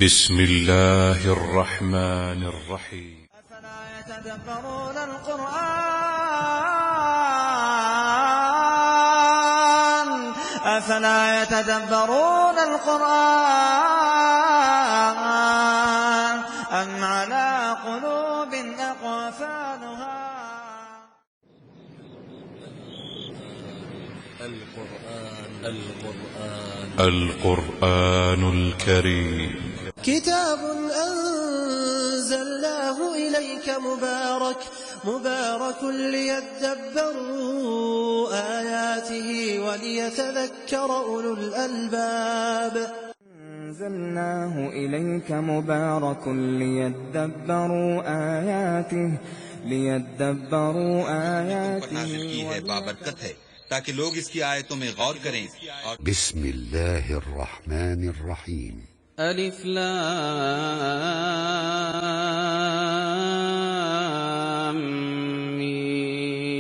بسم الله الرحمن الرحيم. أفلا يتدبرون القرآن أم على قلوب أقفالها. القرآن الكريم كتاب أنزلناه إليك مبارك ليدبروا آياته وليتذكر أولو الألباب. أنزلناه إليك مبارك ليدبروا آياته نازل کی ہے بابرکت ہے تاکہ لوگ اس کی آیتوں میں غور کریں. بسم اللہ الرحمن الرحیم. الف لام میم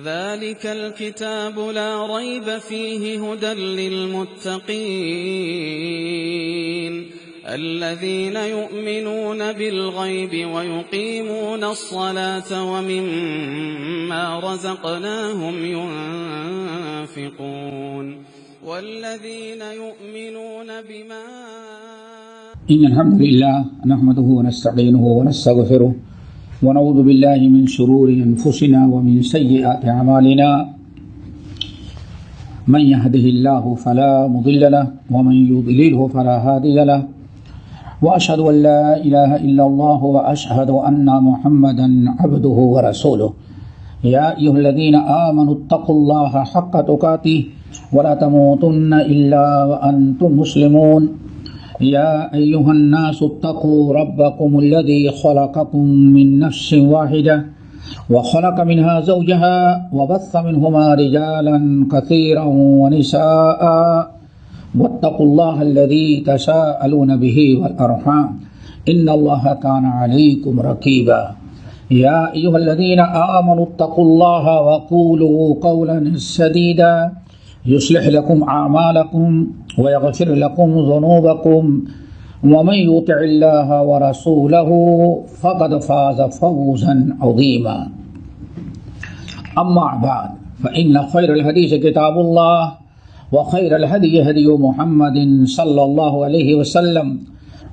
ذلك الكتاب لا ريب فيه هدى للمتقين الذين يؤمنون بالغيب ويقيمون الصلاة ومما رزقناهم ينفقون والذين يؤمنون بما إن الحمد لله نحمده ونستعينه ونستغفره ونعوذ بالله من شرور أنفسنا ومن سيئات أعمالنا من يهده الله فلا مضل له ومن يضلله فلا هادي له وأشهد أن لا إله إلا الله وأشهد أن محمدا عبده ورسوله. يا أيها الذين آمنوا اتقوا الله حق تقاته ولا تموتن إلا وأنتم مسلمون. يا أيها الناس اتقوا ربكم الذي خلقكم من نفس واحدة وخلق منها زوجها وبث منهما رجالا كثيرا ونساء واتقوا الله الذي تساءلون به والأرحام إن الله كان عليكم رقيبا. يا أيها الذين آمنوا اتقوا الله وقولوا قولا سديدا يصلح لكم أعمالكم ويغفر لكم ذنوبكم ومن يطع الله ورسوله فقد فاز فوزا عظيما. أما بعد فإن خير الحديث كتاب الله وخير الهدي هدي محمد صلى الله عليه وسلم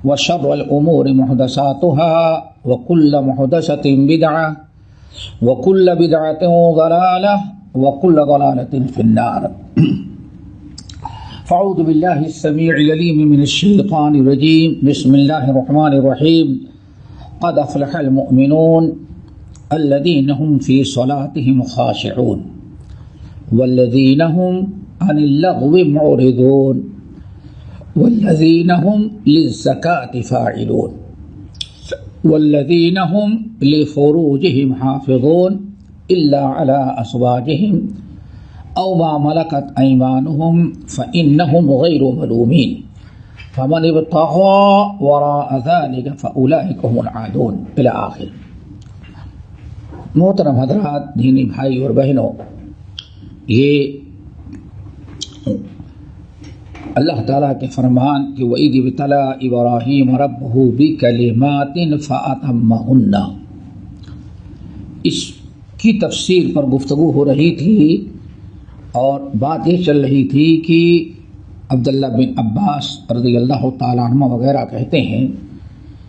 وشر الأمور محدثاتها وكل محدثة بدعة وكل بدعة ضلالة وكل ضلالة في النار. فأعوذ بالله السميع العليم من الشيطان الرجيم. بسم الله الرحمن الرحيم. قد أفلح المؤمنون الذين هم في صلاتهم خاشعون والذين هم عن اللغو معرضون والذين هم للزكاة فاعلون والذين هم لفروجهم حافظون إلا على أزواجهم أو ما ملكت أيمانهم فإنهم غير ملومين فمن ابتغى وراء ذلك فأولئك هم العادون إلى آخر. محترم حضرات، دینی بھائی اور بہنوں، یہ اللہ تعالیٰ کے فرمان کہ وَإِذِ ابْتَلَىٰ إِبْرَاهِيمَ رَبُّهُ بِكَلِمَاتٍ فَأَتَمَّهُنَّ، اس کی تفسیر پر گفتگو ہو رہی تھی اور بات یہ چل رہی تھی کہ عبداللہ بن عباس رضی اللہ تعالیٰ عنہ وغیرہ کہتے ہیں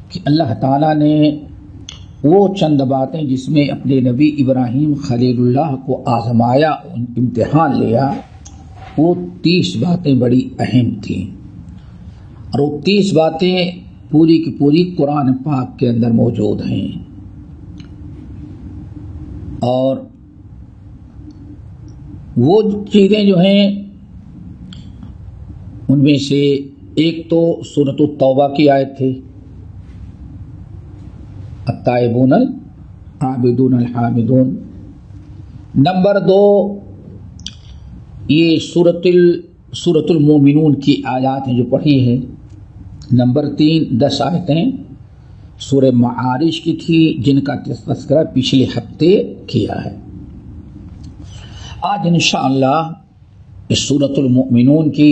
کہ اللہ تعالیٰ نے وہ چند باتیں جس میں اپنے نبی ابراہیم خلیل اللہ کو آزمایا، امتحان لیا، وہ 30 باتیں بڑی اہم تھیں، اور وہ 30 باتیں پوری کی پوری قرآن پاک کے اندر موجود ہیں. اور وہ چیزیں جو ہیں ان میں سے ایک تو سورۃ التوبہ کی آیت تھی، التائبون العابدون الحامدون. نمبر 2 یہ سورۃ المومنون کی آیات ہیں جو پڑھی ہیں. نمبر 3 10 آیتیں سورہ معارج کی تھی جن کا تذکرہ پچھلے ہفتے کیا ہے. آج انشاءاللہ اس سورۃ المؤمنون کی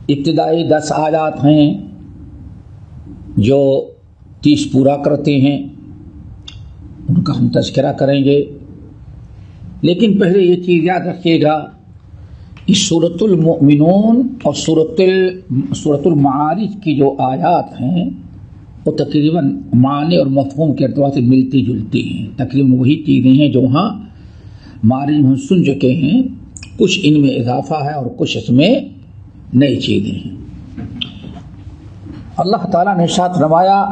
ابتدائی 10 آیات ہیں جو 30 پورا کرتے ہیں، ان کا ہم تذکرہ کریں گے، لیکن پہلے یہ چیز یاد رکھیے گا، اس سورۃ المؤمنون اور سورۃ المعارج کی جو آیات ہیں وہ تقریباً معنی اور مفہوم کے اعتبار سے ملتی جلتی ہیں، تقریباً وہی چیزیں ہیں جو وہاں معارج میں ہم سن چکے ہیں، کچھ ان میں اضافہ ہے اور کچھ اس میں نئی چیزیں ہیں۔ اللہ تعالیٰ نے ارشاد فرمایا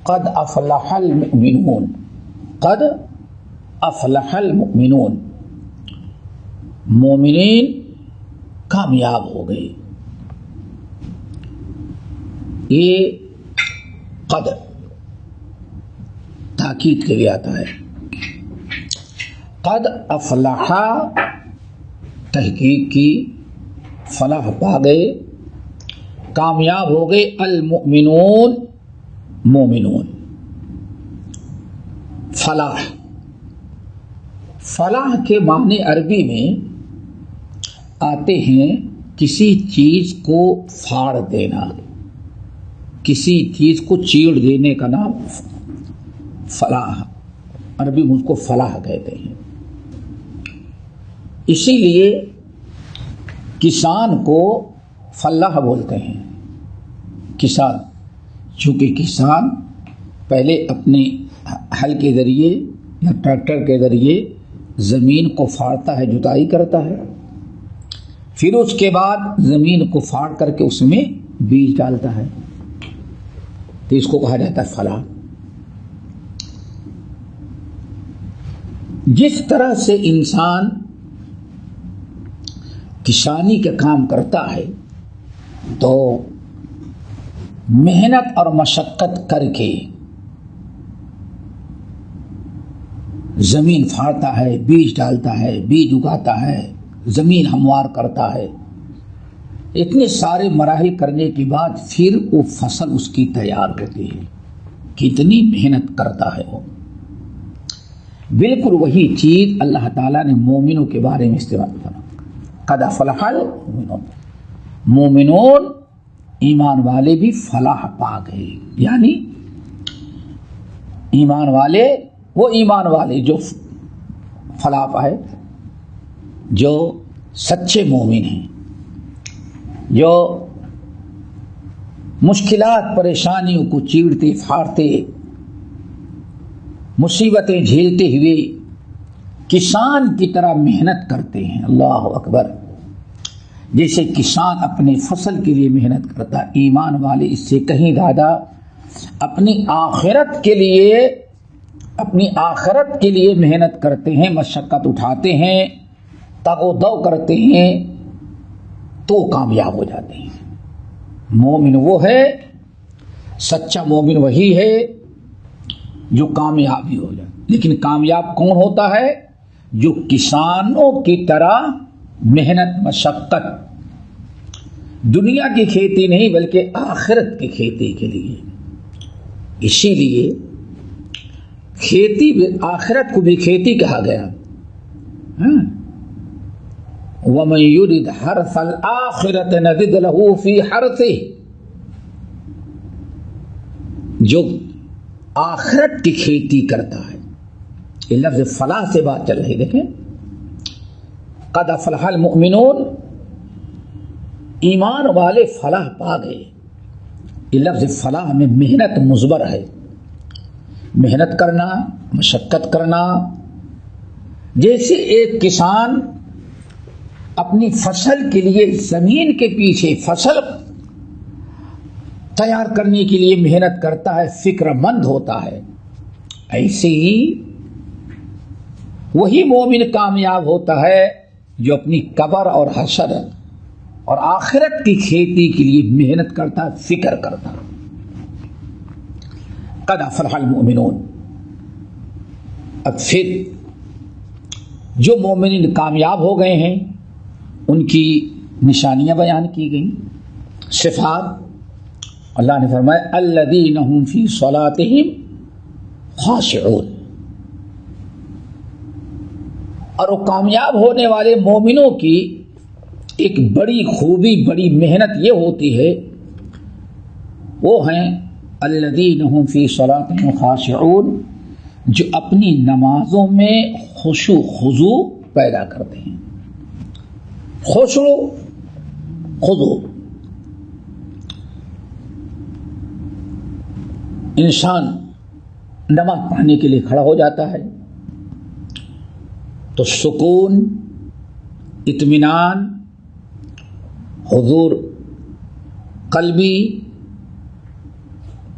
قد افلح المؤمنون، قد افلح المؤمنون، مومنین کامیاب ہو گئے۔ یہ قد تاکید کے لیے آتا ہے، قد افلح تحقیق کی، فلاح پا گئے، کامیاب ہو گئے، المؤمنون مومنون۔ فلاح، فلاح کے معنی عربی میں آتے ہیں کسی چیز کو پھاڑ دینا، کسی چیز کو چیڑ دینے کا نام فلاح، عربی میں اس کو فلاح کہتے ہیں۔ اسی لیے کسان کو فلاح بولتے ہیں، کسان، چونکہ کسان پہلے اپنے ہل کے ذریعے یا ٹریکٹر کے ذریعے زمین کو پھاڑتا ہے، جتائی کرتا ہے، پھر اس کے بعد زمین کو پھاڑ کر کے اس میں بیج ڈالتا ہے، تو اس کو کہا جاتا ہے فلاح۔ جس طرح سے انسان کسانی کا کام کرتا ہے تو محنت اور مشقت کر کے زمین پھاڑتا ہے، بیج ڈالتا ہے، بیج اگاتا ہے، زمین ہموار کرتا ہے، اتنے سارے مراحل کرنے کے بعد پھر وہ فصل اس کی تیار ہوتی ہے، کتنی محنت کرتا ہے وہ۔ بالکل وہی چیز اللہ تعالیٰ نے مومنوں کے بارے میں استعمال کرا، قد افلح المؤمنون، مومنون ایمان والے بھی فلاح پا گئے، یعنی ایمان والے وہ ایمان والے جو فلاح پائے، جو سچے مومن ہیں، جو مشکلات پریشانیوں کو چیرتے پھاڑتے، مصیبتیں جھیلتے ہوئے کسان کی طرح محنت کرتے ہیں۔ اللہ اکبر، جیسے کسان اپنے فصل کے لیے محنت کرتا، ایمان والے اس سے کہیں زیادہ اپنی آخرت کے لیے محنت کرتے ہیں، مشقت اٹھاتے ہیں، تگ و دو کرتے ہیں تو کامیاب ہو جاتے ہیں۔ مومن وہ ہے، سچا مومن وہی ہے جو کامیاب ہی ہو جائے۔ لیکن کامیاب کون ہوتا ہے؟ جو کسانوں کی طرح محنت مشقت، دنیا کی کھیتی نہیں بلکہ آخرت کی کھیتی کے لیے۔ اسی لیے کھیتی، آخرت کو بھی کھیتی کہا گیا۔ وَمَن يُرِدْ حَرْثَ الْآخِرَةِ نَزِدْ لَهُ فِي حَرْثِهِ، جو آخرت کی کھیتی کرتا ہے، یہ لفظ فلاح سے بات چل رہی، دیکھیں قد افلح المؤمنون، ایمان والے فلاح پا گئے۔ یہ لفظ فلاح میں محنت مضمر ہے، محنت کرنا، مشقت کرنا۔ جیسے ایک کسان اپنی فصل کے لیے زمین کے پیچھے فصل تیار کرنے کے لیے محنت کرتا ہے، فکر مند ہوتا ہے، ایسے ہی وہی مومن کامیاب ہوتا ہے جو اپنی قبر اور حشر اور آخرت کی کھیتی کے لیے محنت کرتا ہے، فکر کرتا ہے۔ قد افلح المؤمنون۔ اب پھر جو مومنین کامیاب ہو گئے ہیں ان کی نشانیاں بیان کی گئیں، صفات۔ اللہ نے فرمایا الذین هم فی صلاتہم خاشعون، اور وہ کامیاب ہونے والے مومنوں کی ایک بڑی خوبی، بڑی محنت یہ ہوتی ہے، وہ ہیں الذین هم فی صلاتهم خاشعون، جو اپنی نمازوں میں خشوع خضوع پیدا کرتے ہیں. خشوع خضوع، انسان نماز پڑھنے کے لیے کھڑا ہو جاتا ہے تو سکون، اطمینان، حضور قلبی،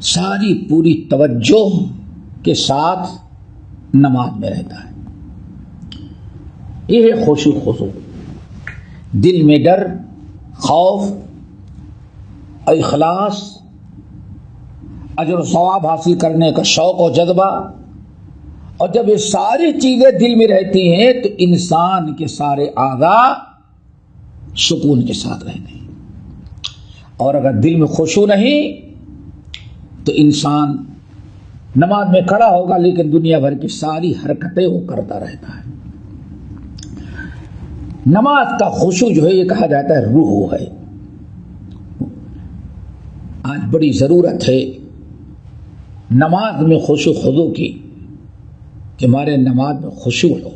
ساری پوری توجہ کے ساتھ نماز میں رہتا ہے. یہ ہے خشوع خضوع. دل میں ڈر، خوف، اخلاص، اجر و ثواب حاصل کرنے کا شوق و جذبہ، اور جب یہ ساری چیزیں دل میں رہتی ہیں تو انسان کے سارے اعضاء سکون کے ساتھ رہتے ہیں. اور اگر دل میں خشوع نہیں تو انسان نماز میں کھڑا ہوگا لیکن دنیا بھر کی ساری حرکتیں وہ کرتا رہتا ہے. نماز کا خشوع جو ہے یہ کہا جاتا ہے روح ہے. آج بڑی ضرورت ہے نماز میں خشوع خضوع کی، کہ ہمارے نماز میں خشوع ہو.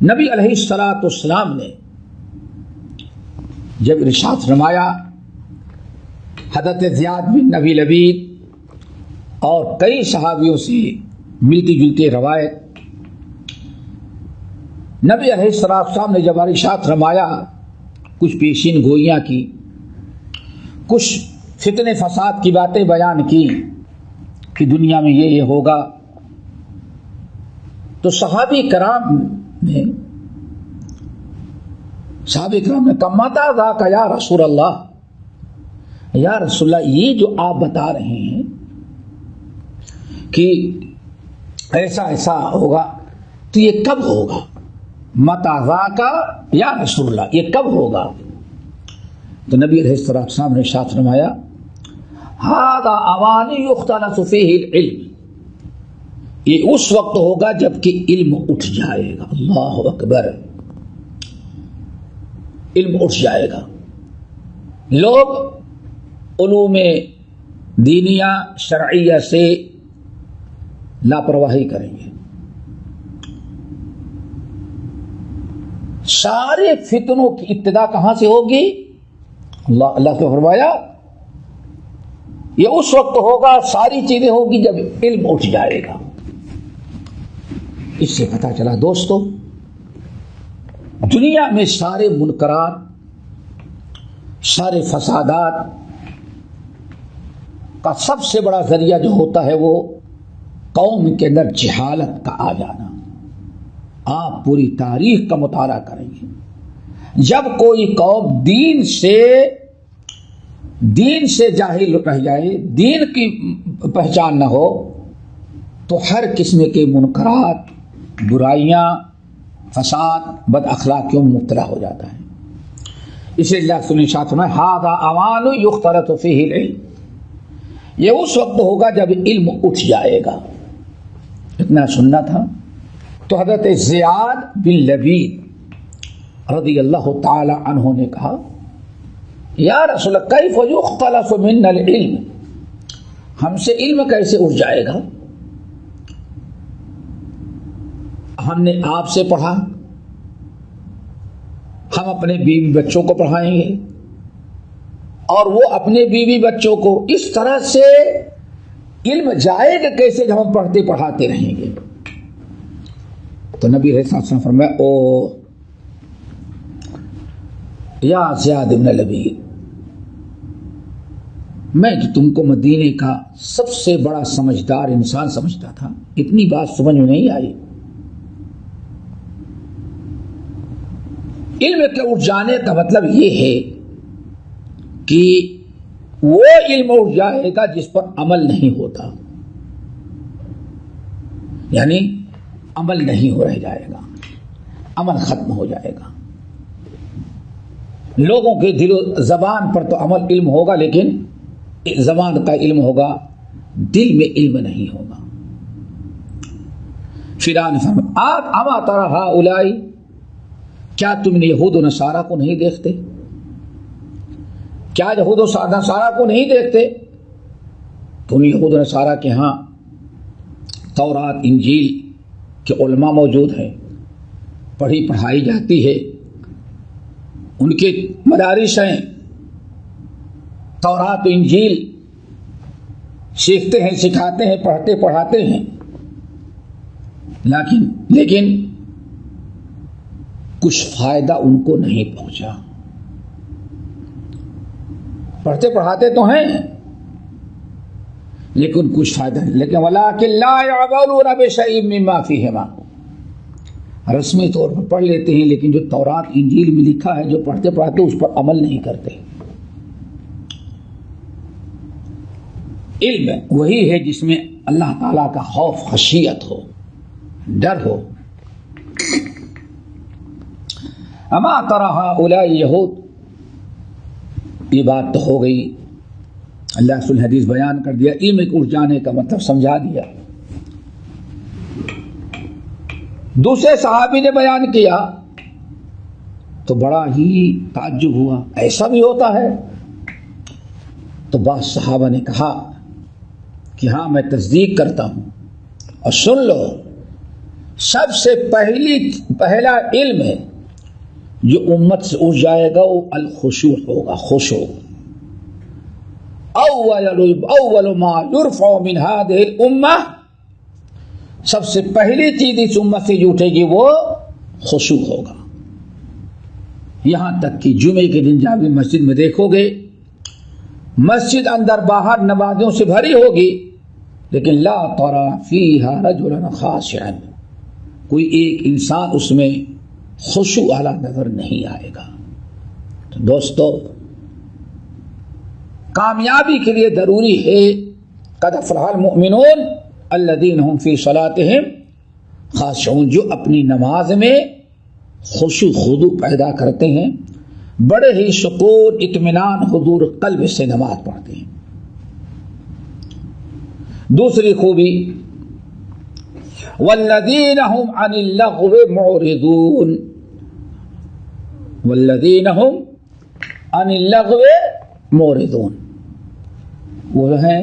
نبی علیہ الصلاۃ والسلام نے جب ارشاد فرمایا، حضرت زیاد بن نبی لبید اور کئی صحابیوں سے ملتی جلتی روایت، نبی علیہ الصلوۃ والسلام نے جب ارشاد فرمایا، کچھ پیشین گوئیاں کی، کچھ فتنے فساد کی باتیں بیان کی کہ دنیا میں یہ ہوگا، تو صحابی کرام نے کہا ماتا ذاک یا رسول اللہ، یا رسول اللہ یہ جو آپ بتا رہے ہیں کہ ایسا ایسا ہوگا تو یہ کب ہوگا؟ ماتا ذاک یا رسول اللہ، یہ کب ہوگا؟ تو نبی علیہ السلام نے ارشاد فرمایا، ھذا اوان یختلط فیہ العلم، یہ اس وقت ہوگا جب کہ علم اٹھ جائے گا. اللہ اکبر، علم اٹھ جائے گا. لوگ علوم دینیہ شرعیہ سے لاپرواہی کریں گے. سارے فتنوں کی ابتدا کہاں سے ہوگی؟ اللہ نے فرمایا یہ اس وقت ہوگا، ساری چیزیں ہوگی جب علم اٹھ جائے گا. اس سے پتہ چلا دوستو، دنیا میں سارے منکرات، سارے فسادات کا سب سے بڑا ذریعہ جو ہوتا ہے وہ قوم کے اندر جہالت کا آ جانا. آپ پوری تاریخ کا مطالعہ کریں گے، جب کوئی قوم دین سے جاہل رہ جائے، دین کی پہچان نہ ہو، تو ہر قسم کے منکرات، برائیاں، فساد، بد اخلاقیوں میں مبتلا ہو جاتا ہے. اس لیے اللہ نے ارشاد فرمایا، ھذا اوان یختلط فیہ العلم، یہ اس وقت ہوگا جب علم اٹھ جائے گا. اتنا سننا تھا. تو حضرت زیاد بن لبید رضی اللہ تعالی عنہ نے کہا، یا رسول اللہ کیف یختلط منا العلم، ہم سے علم کیسے اٹھ جائے گا؟ ہم نے آپ سے پڑھا، ہم اپنے بیوی بچوں کو پڑھائیں گے اور وہ اپنے بیوی بچوں کو، اس طرح سے علم جائے گا کیسے جب ہم پڑھتے پڑھاتے رہیں گے؟ تو نبی علیہ السلام نے فرمایا، او یا زیاد بن لبید، میں تو تم کو مدینے کا سب سے بڑا سمجھدار انسان سمجھتا تھا، اتنی بات سمجھ میں نہیں آئی. علم کے اٹھ جانے کا مطلب یہ ہے کہ وہ علم اٹھ جائے گا جس پر عمل نہیں ہوتا، یعنی عمل نہیں ہو رہ جائے گا، عمل ختم ہو جائے گا. لوگوں کے دل و زبان پر تو عمل علم ہوگا، لیکن زبان کا علم ہوگا، دل میں علم نہیں ہوگا. فرعون فرمایا، اما تری ہؤلاء، کیا تم نے یہود و نصارہ کو نہیں دیکھتے؟ کیا یہود و نصارہ کو نہیں دیکھتے؟ تم یہود و نصارہ کے ہاں تورات انجیل کے علماء موجود ہیں، پڑھی پڑھائی جاتی ہے، ان کے مدارس ہیں، تورات و انجیل سیکھتے ہیں، سکھاتے ہیں، پڑھتے پڑھاتے ہیں، لیکن کچھ فائدہ ان کو نہیں پہنچا۔ پڑھتے پڑھاتے تو ہیں لیکن کچھ فائدہ نہیں۔ لیکن وَلَٰكِن لَا يَعْمَلُونَ بِشَيْءٍ مِّمَّا فِيهِمَا، رسمی طور پر پڑھ لیتے ہیں لیکن جو تورات انجیل میں لکھا ہے جو پڑھتے پڑھاتے اس پر عمل نہیں کرتے۔ علم وہی ہے جس میں اللہ تعالیٰ کا خوف، خشیت ہو، ڈر ہو۔ اما تری ہؤلاء یہود، یہ بات تو ہو گئی، اللہ رسول حدیث بیان کر دیا، علم کے اٹھ جانے کا مطلب سمجھا دیا۔ دوسرے صحابی نے بیان کیا تو بڑا ہی تعجب ہوا، ایسا بھی ہوتا ہے؟ تو بعض صحابہ نے کہا کہ ہاں میں تصدیق کرتا ہوں، اور سن لو، سب سے پہلا علم ہے جو امت سے اٹھ جائے گا وہ الخشوع ہوگا، خشوع۔ اول ما یرفع من هذه الامہ، سب سے پہلی چیز اس امت سے جو اٹھے گی وہ خشوع ہوگا۔ یہاں تک کہ جمعے کے دن جا بھی مسجد میں دیکھو گے، مسجد اندر باہر نمازوں سے بھری ہوگی لیکن لا تری فیہا رجلا خاشعا، کوئی ایک انسان اس میں خشوع والا نظر نہیں آئے گا۔ تو دوستو، کامیابی کے لیے ضروری ہے قد افلح المؤمنون الذین هم فی صلاتهم خاشعون، جو اپنی نماز میں خشوع خضوع پیدا کرتے ہیں، بڑے ہی سکون، اطمینان، حضور قلب سے نماز پڑھتے ہیں۔ دوسری خوبی والذین هم عن اللغو معرضون، والذین هم عن اللغو معرضون، وہ ہیں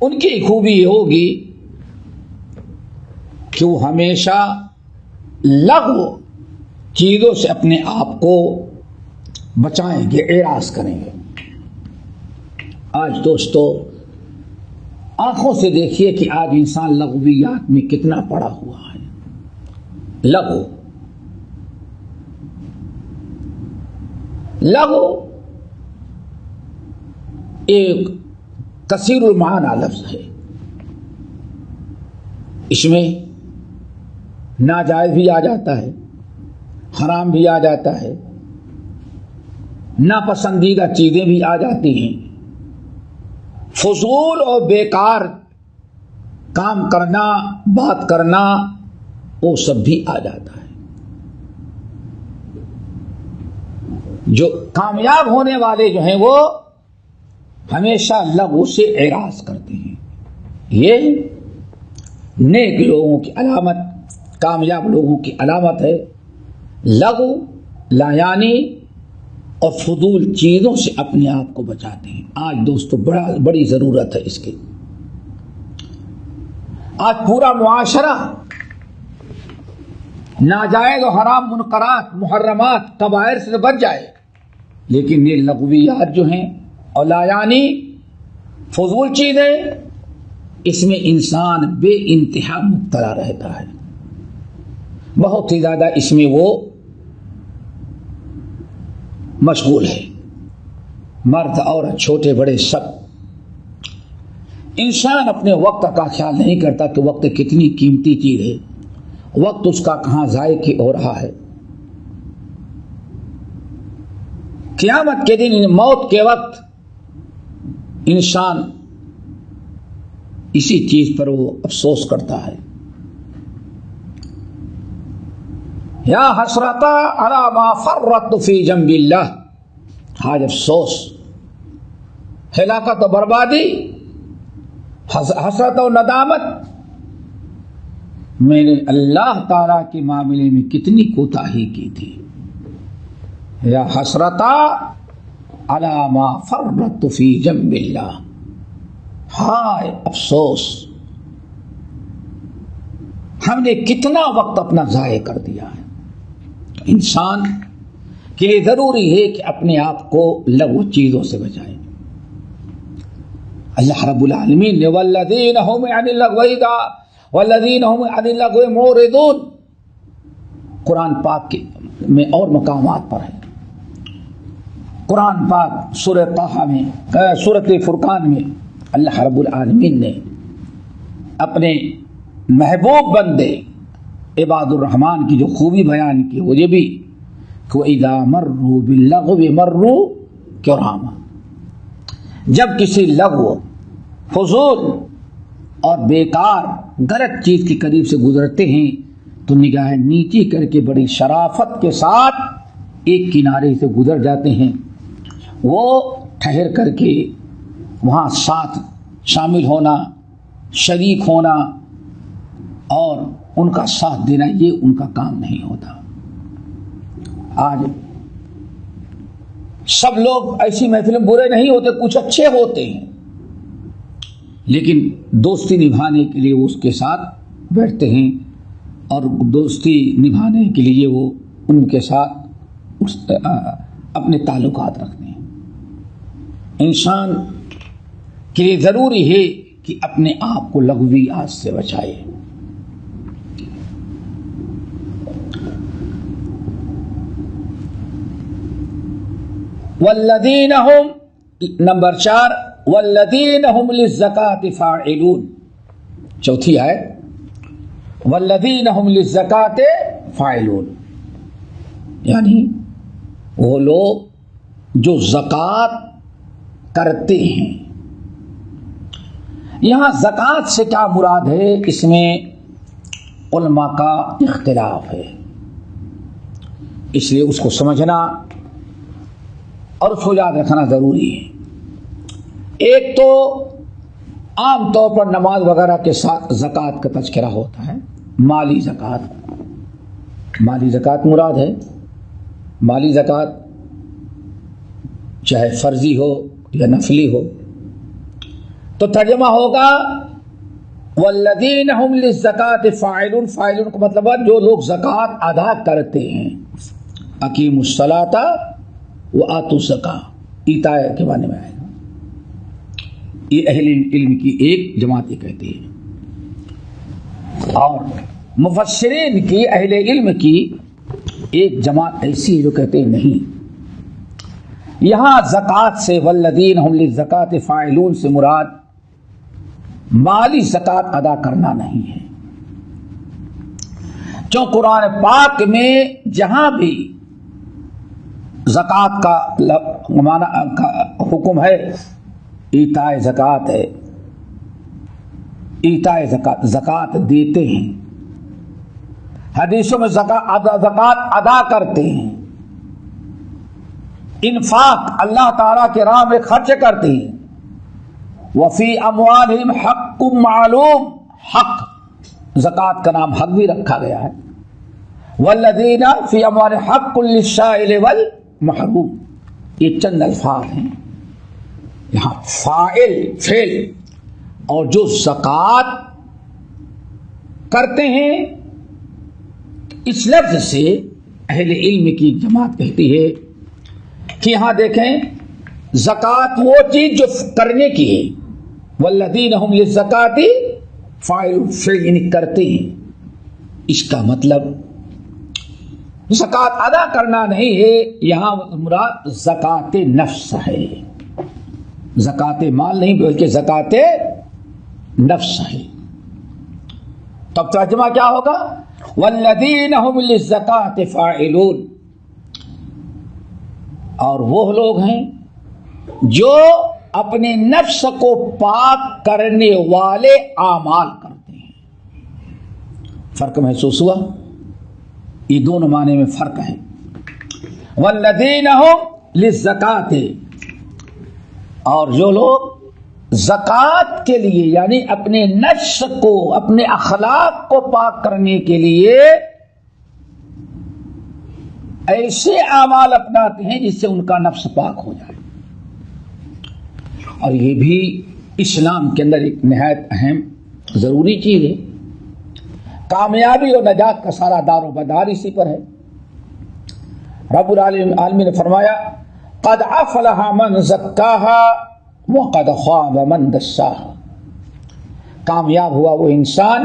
ان کی خوبی یہ ہوگی کہ وہ ہمیشہ لغو چیزوں سے اپنے آپ کو بچائیں گے، اعراض کریں گے۔ آج دوستو آنکھوں سے دیکھیے کہ آج انسان لغویات میں کتنا پڑا ہوا ہے۔ لغو ایک کثیر المعنی لفظ ہے، اس میں ناجائز بھی آ جاتا ہے، حرام بھی آ جاتا ہے، ناپسندیدہ چیزیں بھی آ جاتی ہیں، فضول اور بیکار کام کرنا، بات کرنا، وہ سب بھی آ جاتا ہے۔ جو کامیاب ہونے والے جو ہیں وہ ہمیشہ لغو سے اعراض کرتے ہیں۔ یہ نیک لوگوں کی علامت، کامیاب لوگوں کی علامت ہے۔ لغو، لایانی اور فضول چیزوں سے اپنے آپ کو بچاتے ہیں۔ آج دوستو بڑی ضرورت ہے اس کی۔ آج پورا معاشرہ ناجائز و حرام منکرات، محرمات، کبائر سے بچ جائے، لیکن یہ لغویات جو ہیں اور لایانی فضول چیزیں، اس میں انسان بے انتہا مبتلا رہتا ہے، بہت ہی زیادہ اس میں وہ مشغول ہے، مرد عورت، چھوٹے بڑے سب۔ انسان اپنے وقت کا خیال نہیں کرتا کہ وقت کتنی قیمتی چیز ہے، وقت اس کا کہاں ضائع ہو رہا ہے۔ قیامت کے دن، موت کے وقت انسان اسی چیز پر وہ افسوس کرتا ہے۔ یا حسرتا علی ما فرطت فی جنب اللہ، آج افسوس، ہلاکت و بربادی، حسرت و ندامت، میں نے اللہ تعالیٰ کے معاملے میں کتنی کوتاہی کی تھی. یا حسرتا علی ما فرطت فی جنب اللہ، ہائے افسوس، ہم نے کتنا وقت اپنا ضائع کر دیا ہے. انسان کے لیے ضروری ہے کہ اپنے آپ کو لغو چیزوں سے بچائے. اللہ رب العالمین نے والذین هم عن اللغو والذین هم عن اللغو معرضون قرآن پاک میں اور مقامات پر ہے. قرآن پاک سورہ طٰہٰ میں، سورۃ فرقان میں اللہ رب العالمین نے اپنے محبوب بندے عباد الرحمن کی جو خوبی بیان کی وہ یہ بھی کہ وَإِذَا مَرُّوا بِاللَّغْوِ مَرُّوا كِرَامًا، جب کسی لغو، فضول اور بیکار غلط چیز کے قریب سے گزرتے ہیں تو نگاہیں نیچی کر کے بڑی شرافت کے ساتھ ایک کنارے سے گزر جاتے ہیں. وہ ٹھہر کر کے وہاں ساتھ شامل ہونا، شریک ہونا اور ان کا ساتھ دینا یہ ان کا کام نہیں ہوتا. آج سب لوگ ایسی محفل میں برے نہیں ہوتے، کچھ اچھے ہوتے ہیں، لیکن دوستی نبھانے کے لیے وہ اس کے ساتھ بیٹھتے ہیں اور دوستی نبھانے کے لیے وہ ان کے ساتھ اپنے تعلقات رکھتے ہیں. انسان کے لیے ضروری ہے کہ اپنے آپ کو لغویات سے بچائے. والذین هم، نمبر 4، والذین هم للزکاة فاعلون، چوتھی آیت والذین هم للزکاة فاعلون، یعنی وہ لوگ جو زکوٰۃ کرتے ہیں. یہاں زکوٰۃ سے کیا مراد ہے، اس میں علماء کا اختلاف ہے، اس لیے اس کو سمجھنا اور اس کو یاد رکھنا ضروری ہے. ایک تو عام طور پر نماز وغیرہ کے ساتھ زکوٰۃ کا تذکرہ ہوتا ہے. مالی زکوٰۃ، مالی زکوٰۃ مراد ہے. مالی زکوٰۃ چاہے فرضی ہو یا نفلی ہو تو ترجمہ ہوگا والذین هم للزکاة فاعلون. فاعلون کا مطلب ہے جو لوگ زکوٰۃ ادا کرتے ہیں. اقیموا الصلاۃ وآتوا الزکاۃ، ایتاء کے معنی میں آئے گا. یہ اہل علم کی ایک جماعت یہ کہتی ہے، اور مفسرین کی، اہل علم کی ایک جماعت ایسی ہے جو کہتے ہیں نہیں، یہاں زکوٰۃ سے والذین هم للزکاة فاعلون سے مراد مالی زکوٰۃ ادا کرنا نہیں ہے. جو قرآن پاک میں جہاں بھی زکوٰۃ کا حکم ہے، ایتاء زکوٰۃ ہے، ایتاء زکوٰۃ، زکوٰۃ دیتے ہیں، حدیثوں میں زکوٰۃ ادا کرتے ہیں، انفاق اللہ تعالیٰ کے راہ میں خرچ کرتے ہیں. وفی اموالہم حق معلوم، حق، زکوٰۃ کا نام حق بھی رکھا گیا ہے. والذین فی اموالہم حق للسائل والمحروم، یہ چند الفاظ ہیں. یہاں فاعل، فعل، اور جو زکوٰۃ کرتے ہیں، اس لفظ سے اہل علم کی جماعت کہتی ہے کہ یہاں دیکھیں زکوٰۃ وہ چیز جو کرنے کی ہے، والذین هم للزکاة فاعلون، فعل یعنی کرتے ہیں. اس کا مطلب زکوٰۃ ادا کرنا نہیں ہے، یہاں مراد زکوٰۃ نفس ہے. زکوٰۃ مال نہیں بلکہ زکوٰۃ نفس ہے. تب ترجمہ کیا ہوگا؟ والذین هم للزکاة فاعلون، اور وہ لوگ ہیں جو اپنے نفس کو پاک کرنے والے اعمال کرتے ہیں. فرق محسوس ہوا؟ یہ دونوں معنی میں فرق ہے. والذین هم للزکاة، اور جو لوگ زکات کے لیے یعنی اپنے نفس کو اپنے اخلاق کو پاک کرنے کے لیے ایسے اعمال اپناتے ہیں جس سے ان کا نفس پاک ہو جائے. اور یہ بھی اسلام کے اندر ایک نہایت اہم ضروری چیز ہے. کامیابی اور نجات کا سارا دار و مدار اسی پر ہے. رب العالمین نے فرمایا قد افلح من زکاها وقد خاب من دساها. کامیاب ہوا وہ انسان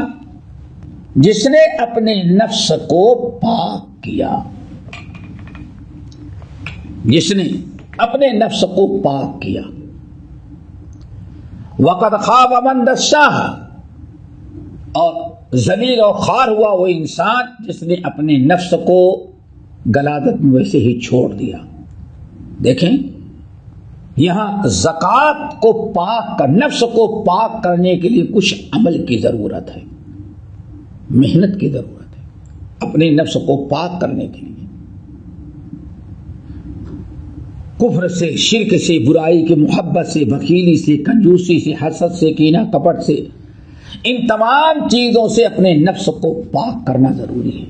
جس نے اپنے نفس کو پاک کیا، جس نے اپنے نفس کو پاک کیا. وقد خاب من دساها، اور ذلیل اور خوار ہوا وہ انسان جس نے اپنے نفس کو گلادت میں ویسے ہی چھوڑ دیا. دیکھیں یہاں زکات کو پاک کر، نفس کو پاک کرنے کے لیے کچھ عمل کی ضرورت ہے، محنت کی ضرورت ہے اپنے نفس کو پاک کرنے کے لیے. کفر سے، شرک سے، برائی کی محبت سے، بخیلی سے، کنجوسی سے، حسد سے، کینہ کپٹ سے، ان تمام چیزوں سے اپنے نفس کو پاک کرنا ضروری ہے.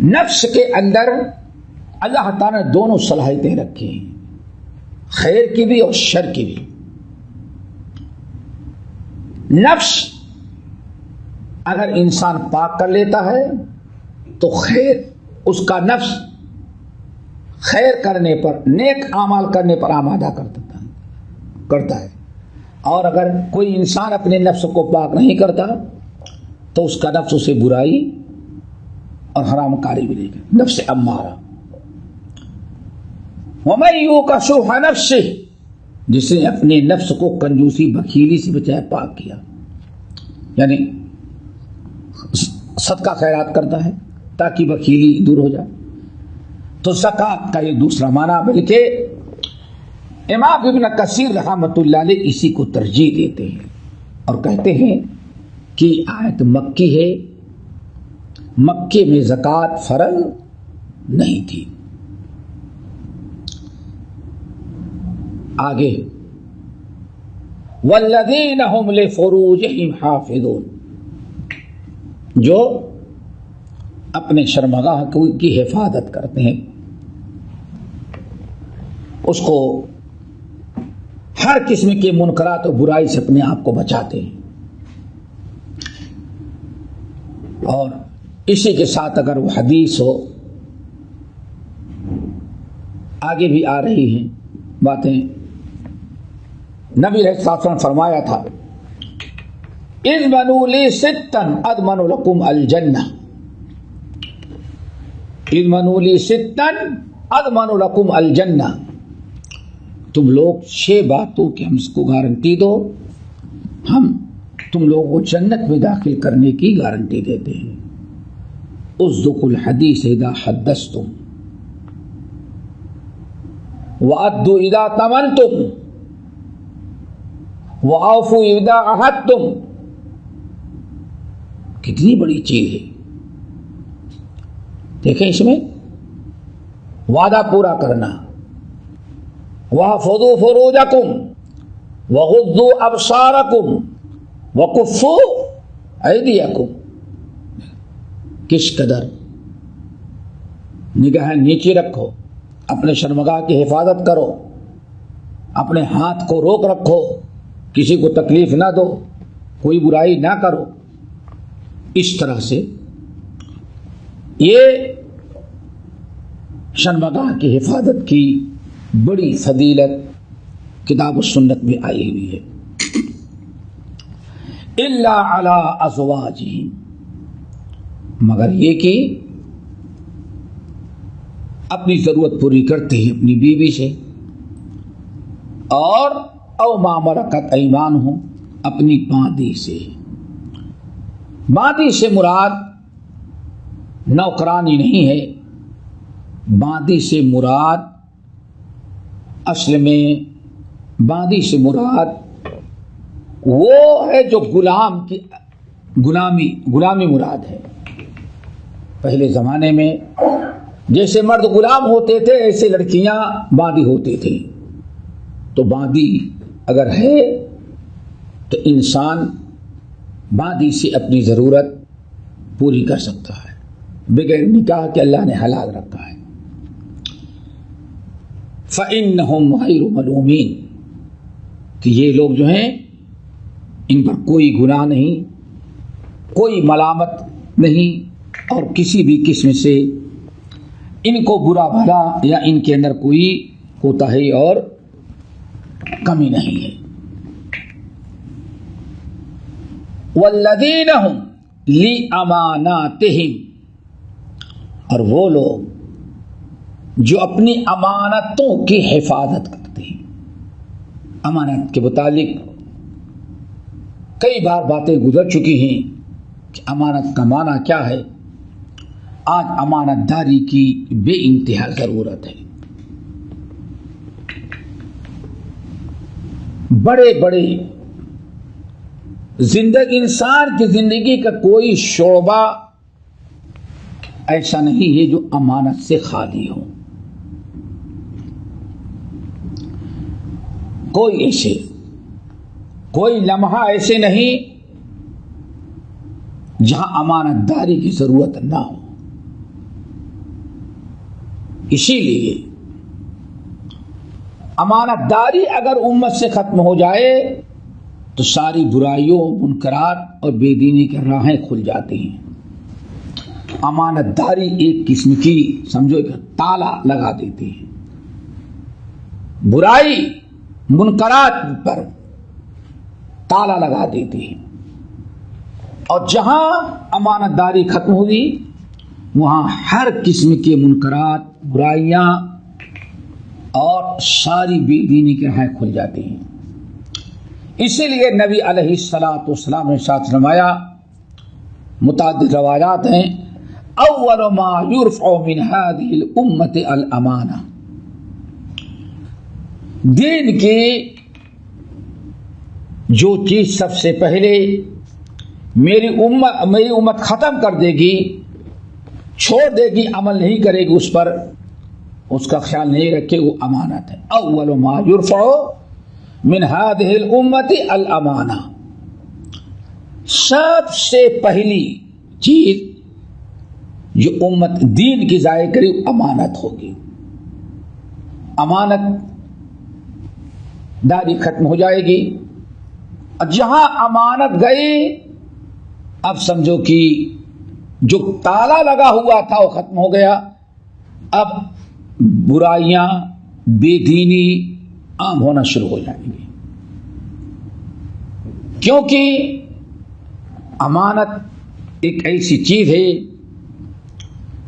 نفس کے اندر اللہ تعالیٰ نے دونوں صلاحیتیں رکھی ہیں، خیر کی بھی اور شر کی بھی. نفس اگر انسان پاک کر لیتا ہے تو خیر، اس کا نفس خیر کرنے پر، نیک اعمال کرنے پر آمادہ کرتا ہے. اور اگر کوئی انسان اپنے نفس کو پاک نہیں کرتا تو اس کا نفس اسے برائی اور حرام کاری ملے گی، نفس امارہ. وَمَن يُوقَ شُحَّ نَفْسِهِ، جس نے اپنے نفس کو کنجوسی بخیلی سے بچایا، پاک کیا، یعنی صدقہ خیرات کرتا ہے تاکہ بخیلی دور ہو جائے. تو زکات کا یہ دوسرا معنی، بلکہ امام ابن کثیر رحمۃ اللہ علیہ اسی کو ترجیح دیتے ہیں اور کہتے ہیں کہ آیت مکی ہے، مکے میں زکات فرض نہیں تھی. آگے والذین هم لفروجہم حافظون، جو اپنے شرمگاہ کی حفاظت کرتے ہیں، اس کو ہر قسم کے منکرات و برائی سے اپنے آپ کو بچاتے ہیں. اور اسی کے ساتھ اگر وہ حدیث ہو، آگے بھی آ رہی ہیں باتیں، نبی علیہ السلام نے فرمایا تھا اضمنوا لی ستا اضمن لکم الجنہ، اضمنوا لی ستا اضمن لکم الجنہ. تم لوگ 6 باتوں کی ہم اس کو گارنٹی دو، ہم تم لوگوں کو جنت میں داخل کرنے کی گارنٹی دیتے ہیں. اصدقوا الحدیث اذا حدثتم وأدوا اذا تمنتم وأوفوا اذا عهدتم. کتنی بڑی چیز ہے. دیکھیں اس میں وعدہ پورا کرنا، وَاحْفَظُوا فُرُوجَكُمْ وَغُضُّوا أَبْصَارَكُمْ وَكُفُّوا أَيْدِيَكُمْ. کس قدر نگاہ نیچی رکھو، اپنے شرمگاہ کی حفاظت کرو، اپنے ہاتھ کو روک رکھو، کسی کو تکلیف نہ دو، کوئی برائی نہ کرو. اس طرح سے یہ شرمگاہ کی حفاظت کی بڑی فضیلت کتاب و سنت میں آئی ہوئی ہے. الا علی ازواجہم، مگر یہ کہ اپنی ضرورت پوری کرتے ہیں اپنی بیوی سے، اور او ما ملکت ایمانہم، اپنی باندی سے. باندی سے مراد نوکرانی نہیں ہے، باندی سے مراد اصل میں باندی سے مراد وہ ہے جو غلام کی غلامی مراد ہے. پہلے زمانے میں جیسے مرد غلام ہوتے تھے ایسے لڑکیاں باندی ہوتے تھے. تو باندی اگر ہے تو انسان مادی سے اپنی ضرورت پوری کر سکتا ہے بغیر نکاح کے اللہ نے حلال رکھا ہے. فَإِنَّهُمْ غَيْرُ مَلُومِينَ کہ یہ لوگ جو ہیں ان پر کوئی گناہ نہیں, کوئی ملامت نہیں اور کسی بھی قسم سے ان کو برا بھلا یا ان کے اندر کوئی کوتاہی اور کمی نہیں ہے. وَالَّذِينَ هُمْ لِأَمَانَاتِهِمْ اور وہ لوگ جو اپنی امانتوں کی حفاظت کرتے ہیں. امانت کے متعلق کئی بار باتیں گزر چکی ہیں کہ امانت کا معنی کیا ہے. آج امانت داری کی بے انتہا ضرورت ہے. بڑے بڑے انسان کی زندگی کا کوئی شعبہ ایسا نہیں ہے جو امانت سے خالی ہو. کوئی لمحہ ایسے نہیں جہاں امانت داری کی ضرورت نہ ہو. اسی لیے امانت داری اگر امت سے ختم ہو جائے تو ساری برائیوں, منکرات اور بے دینی کی راہیں کھل جاتی ہیں. امانت داری ایک قسم کی سمجھو کہ تالا لگا دیتی ہے. برائی منکرات پر تالا لگا دیتی ہے اور جہاں امانت داری ختم ہوگی وہاں ہر قسم کے منکرات, برائیاں اور ساری بے دینی کی راہیں کھل جاتی ہیں. اسی لیے نبی علیہ الصلوۃ والسلام نے ارشاد فرمایا, متعدد روایات ہیں, اول ما یرفع من هذه الامة الامانہ. دین کی جو چیز سب سے پہلے میری امت ختم کر دے گی, چھوڑ دے گی, عمل نہیں کرے گی اس پر, اس کا خیال نہیں رکھے, وہ امانت ہے. اول ما یرفع من هذه الامة الامانہ. سب سے پہلی چیز جو امت دین کی ضائع کرے امانت ہوگی. امانت داری ختم ہو جائے گی اور جہاں امانت گئی اب سمجھو کہ جو تالا لگا ہوا تھا وہ ختم ہو گیا. اب برائیاں, بے دینی عام ہونا شروع ہو جائیں گی, کیونکہ امانت ایک ایسی چیز ہے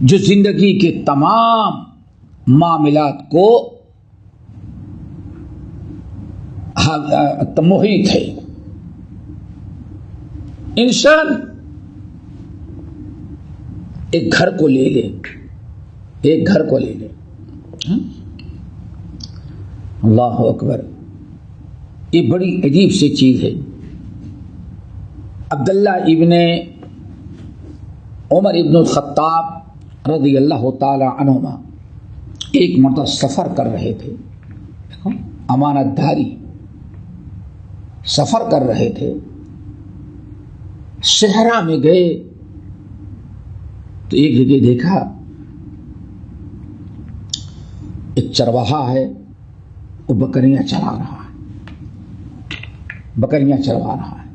جو زندگی کے تمام معاملات کو محیط ہے. انسان ایک گھر کو لے لے, اللہ اکبر, یہ بڑی عجیب سی چیز ہے. عبداللہ ابن عمر ابن الخطاب رضی اللہ تعالی عنہما ایک مرتبہ سفر کر رہے تھے, امانت داری سفر کر رہے تھے. صحرا میں گئے تو ایک جگہ دیکھا ایک چرواہا ہے, وہ بکریاں چرا رہا ہے, بکریاں چروا رہا ہے,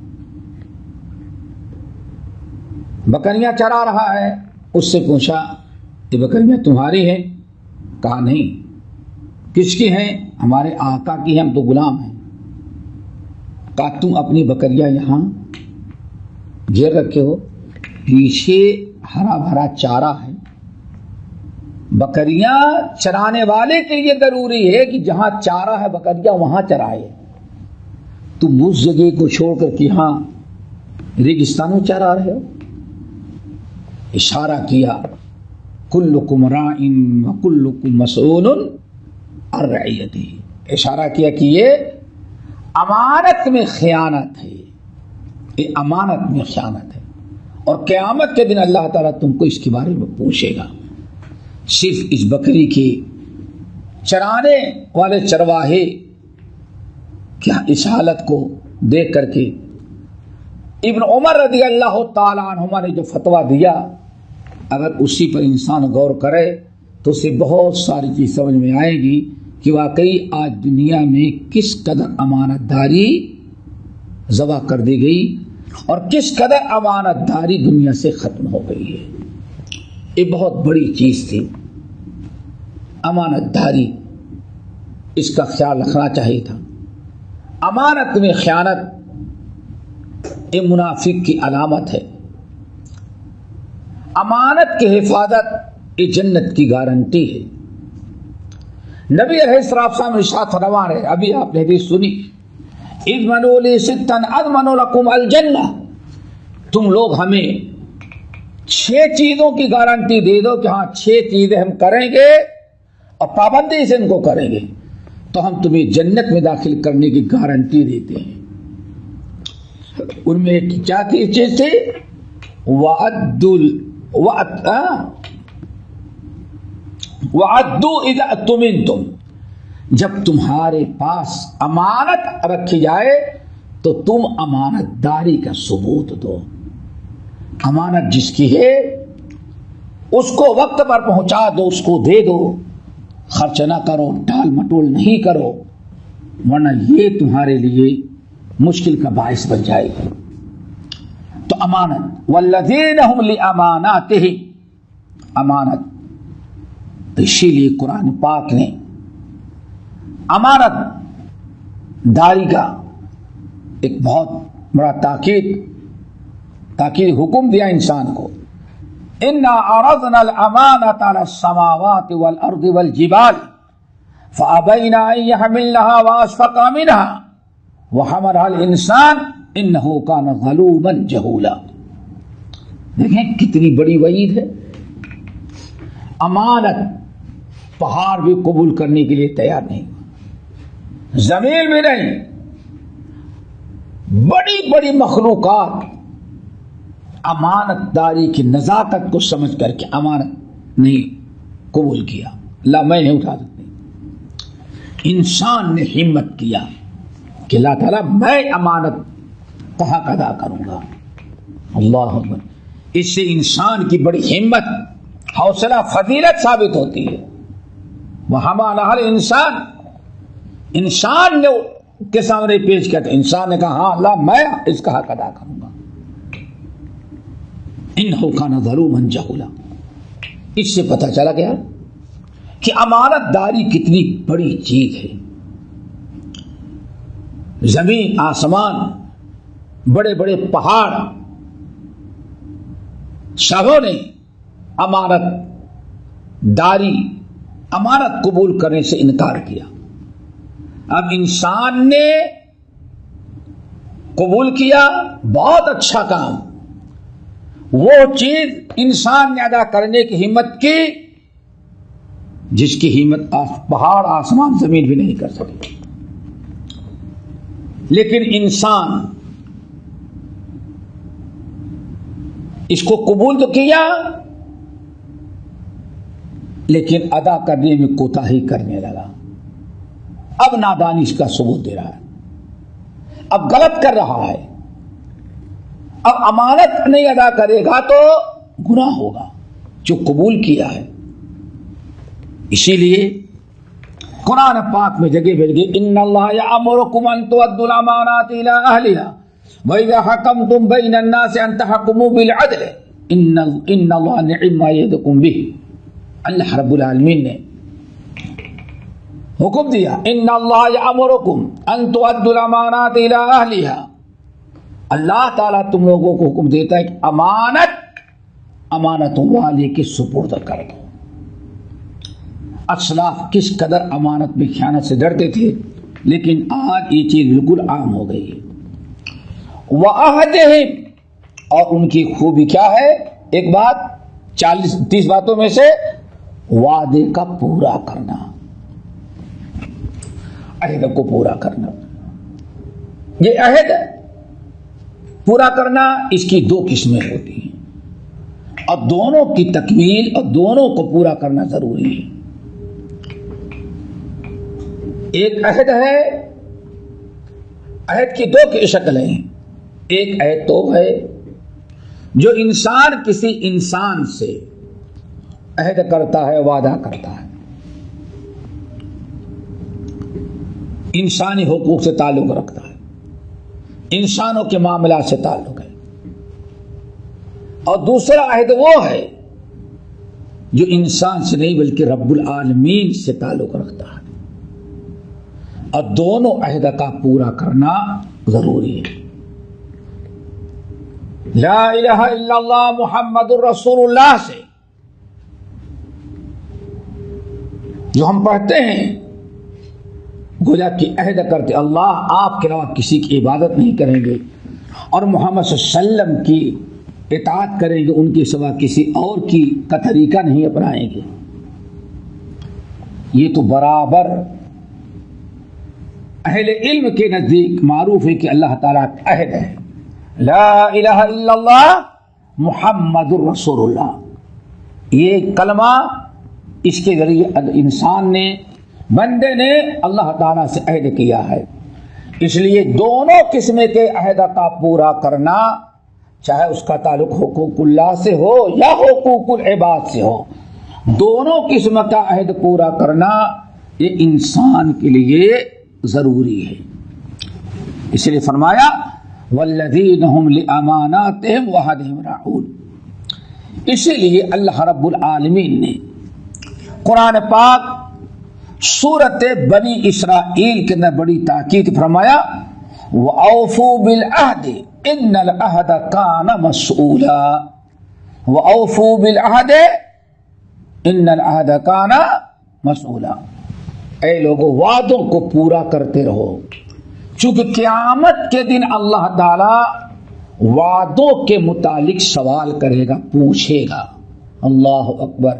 بکریاں چرا رہا ہے. اس سے پوچھا یہ بکریاں تمہاری ہیں؟ کہا نہیں. کس کی ہیں؟ ہمارے آقا کی ہیں, ہم تو غلام ہیں. کہا تم اپنی بکریاں یہاں گھیر رکھے ہو, پیچھے ہرا بھرا چارہ ہے. بکریاں چرانے والے کے لیے ضروری ہے کہ جہاں چارہ ہے بکریاں وہاں چرائے. تم اس جگہ کو چھوڑ کر کہ ہاں ریگستان میں چرا رہے ہو. اشارہ کیا کلکم راعٍ وکلکم مسئول عن رعیتہ. اشارہ کیا کہ یہ امانت میں خیانت ہے, یہ امانت میں خیانت ہے, اور قیامت کے دن اللہ تعالیٰ تم کو اس کے بارے میں پوچھے گا. صرف اس بکری کے چرانے والے چرواہے کیا اس حالت کو دیکھ کر کے ابن عمر رضی اللہ تعالی عنہما نے جو فتویٰ دیا، اگر اسی پر انسان غور کرے تو اسے بہت ساری چیز سمجھ میں آئے گی کہ واقعی آج دنیا میں کس قدر امانت داری ضبع کر دی گئی اور کس قدر امانت داری دنیا سے ختم ہو گئی ہے۔ یہ بہت بڑی چیز تھی امانت داری، اس کا خیال رکھنا چاہیے تھا۔ امانت میں خیانت یہ منافق کی علامت ہے۔ امانت کی حفاظت یہ جنت کی گارنٹی ہے۔ نبی علیہ السلام ارشاد فرما رہے، ابھی آپ نے حدیث سنی، اضمنوا لی ستا اضمن لکم الجنہ، تم لوگ ہمیں 6 چیزوں کی گارنٹی دے دو کہ ہاں 6 چیزیں ہم کریں گے اور پابندی سے ان کو کریں گے تو ہم تمہیں جنت میں داخل کرنے کی گارنٹی دیتے ہیں۔ ان میں کیا چیز تھی؟ وَعَدُّوا إِذَا اؤْتُمِنْتُمْ، جب تمہارے پاس امانت رکھی جائے تو تم امانت داری کا ثبوت دو۔ امانت جس کی ہے اس کو وقت پر پہنچا دو، اس کو دے دو، خرچ نہ کرو، ٹال مٹول نہیں کرو، ورنہ یہ تمہارے لیے مشکل کا باعث بن جائے گا۔ تو امانت، والذین هم لاماناتهم، امانت، اسی لیے قرآن پاک نے امانت داری کا ایک بہت بڑا تاکید حکم دیا انسان کو۔ انا عرضنا الامانۃ علی السماوات والارض والجبال فابین ان یحملنها واشفقن منها وحملها الانسان انه کان ظلوما جہولا۔ دیکھیں کتنی بڑی وعید ہے۔ امانت پہاڑ بھی قبول کرنے کے لیے تیار نہیں، زمین بھی نہیں، بڑی بڑی مخلوقات امانت داری کی نزاکت کو سمجھ کر کے امانت نہیں قبول کیا، لا میں نہیں اٹھا سکتی۔ انسان نے ہمت کیا کہ اللہ تعالیٰ میں امانت کا حق ادا کروں گا۔ اللہ اکبر، اس سے انسان کی بڑی ہمت، حوصلہ، فضیلت ثابت ہوتی ہے۔ وَحَمَلَهَا الْإِنسَانُ، انسان نے کے سامنے پیش کیا تھا، انسان نے کہا ہاں اللہ میں اس کا حق ادا کروں گا۔ اِنَّهُ كَانَ ظَلُومًا جَهُولًا، اس سے پتہ چلا گیا کہ امانت داری کتنی بڑی چیز ہے۔ زمین، آسمان، بڑے بڑے پہاڑ، سبوں نے امانت داری، امانت قبول کرنے سے انکار کیا۔ اب انسان نے قبول کیا، بہت اچھا کام، وہ چیز انسان نے ادا کرنے کی ہمت کی جس کی ہمت پہاڑ، آسمان، زمین بھی نہیں کر سکتی۔ لیکن انسان اس کو قبول تو کیا لیکن ادا کرنے میں کوتاہی کرنے لگا۔ اب نادانی اس کا ثبوت دے رہا ہے، اب غلط کر رہا ہے، اب امانت نہیں ادا کرے گا تو گناہ ہوگا جو قبول کیا ہے۔ اسی لیے قرآن پاک میں جگہ بھیج گئی، ان اللہ یامرکم ان تؤدوا الامانات الی اہلها وَإِذَا حَكَمْتُمْ بَيْنَ النَّاسِ أَن تَحْكُمُوا بِالْعَدْلِ إِنَّ اللَّهَ نِعِمَّ مَا يَعِظُكُم بِهِ۔ اللہ رب العالمین نے حکم دیا، ان اللہ یامرکم ان تؤدوا الامانات الی اہلها، اللہ تعالیٰ تم لوگوں کو حکم دیتا ہے کہ امانتوں والے کے سپرد کر دو۔ اسلاف کس قدر امانت میں خیانت سے ڈرتے تھے، لیکن آج یہ چیز بالکل عام ہو گئی ہے۔ وَعَهْدِهِمْ، اور ان کی خوبی کیا ہے؟ ایک بات 40-30 باتوں میں سے وعدے کا پورا کرنا، عہد کو پورا کرنا۔ یہ عہد پورا کرنا، اس کی 2 قسمیں ہوتی ہیں اور دونوں کی تکمیل اور دونوں کو پورا کرنا ضروری ہے۔ ایک عہد ہے عہد کی دو شکلیں ہیں. ایک عہد تو ہے جو انسان کسی انسان سے عہد کرتا ہے، وعدہ کرتا ہے، انسانی حقوق سے تعلق رکھتا ہے، انسانوں کے معاملات سے تعلق ہے. اور دوسرا عہد وہ ہے جو انسان سے نہیں بلکہ رب العالمین سے تعلق رکھتا ہے. اور دونوں عہد کا پورا کرنا ضروری ہے. لا الہ الا اللہ محمد الرسول اللہ سے جو ہم پڑھتے ہیں گویا کہ عہد کرتے اللہ آپ کے علاوہ کسی کی عبادت نہیں کریں گے اور محمد صلی اللہ علیہ وسلم کی اطاعت کریں گے، ان کے سوا کسی اور کی کا طریقہ نہیں اپنائیں گے. یہ تو برابر اہل علم کے نزدیک معروف ہے کہ اللہ تعالیٰ کا عہد ہے. لا الہ الا اللہ محمد الرسول اللہ، یہ کلمہ اس کے ذریعے انسان نے، بندے نے اللہ تعالیٰ سے عہد کیا ہے. اس لیے دونوں قسم کے عہد کا پورا کرنا، چاہے اس کا تعلق حقوق اللہ سے ہو یا حقوق العباد سے ہو، دونوں قسم کا عہد پورا کرنا یہ انسان کے لیے ضروری ہے. اس لیے فرمایا والذین هم لاماناتهم وعهدهم راعون. اسی لیے اللہ رب العالمین نے قرآن پاک سورت بنی اسرائیل کے اندر بڑی تاکید فرمایا وَأَوْفُوا بِالْعَهْدِ إِنَّ الْعَهْدَ كَانَ مَسْئُولًا. وَأَوْفُوا بِالْعَهْدِ إِنَّ الْعَهْدَ كَانَ مَسْئُولًا. اے لوگوں وعدوں کو پورا کرتے رہو، چونکہ قیامت کے دن اللہ تعالی وعدوں کے متعلق سوال کرے گا، پوچھے گا. اللہ اکبر.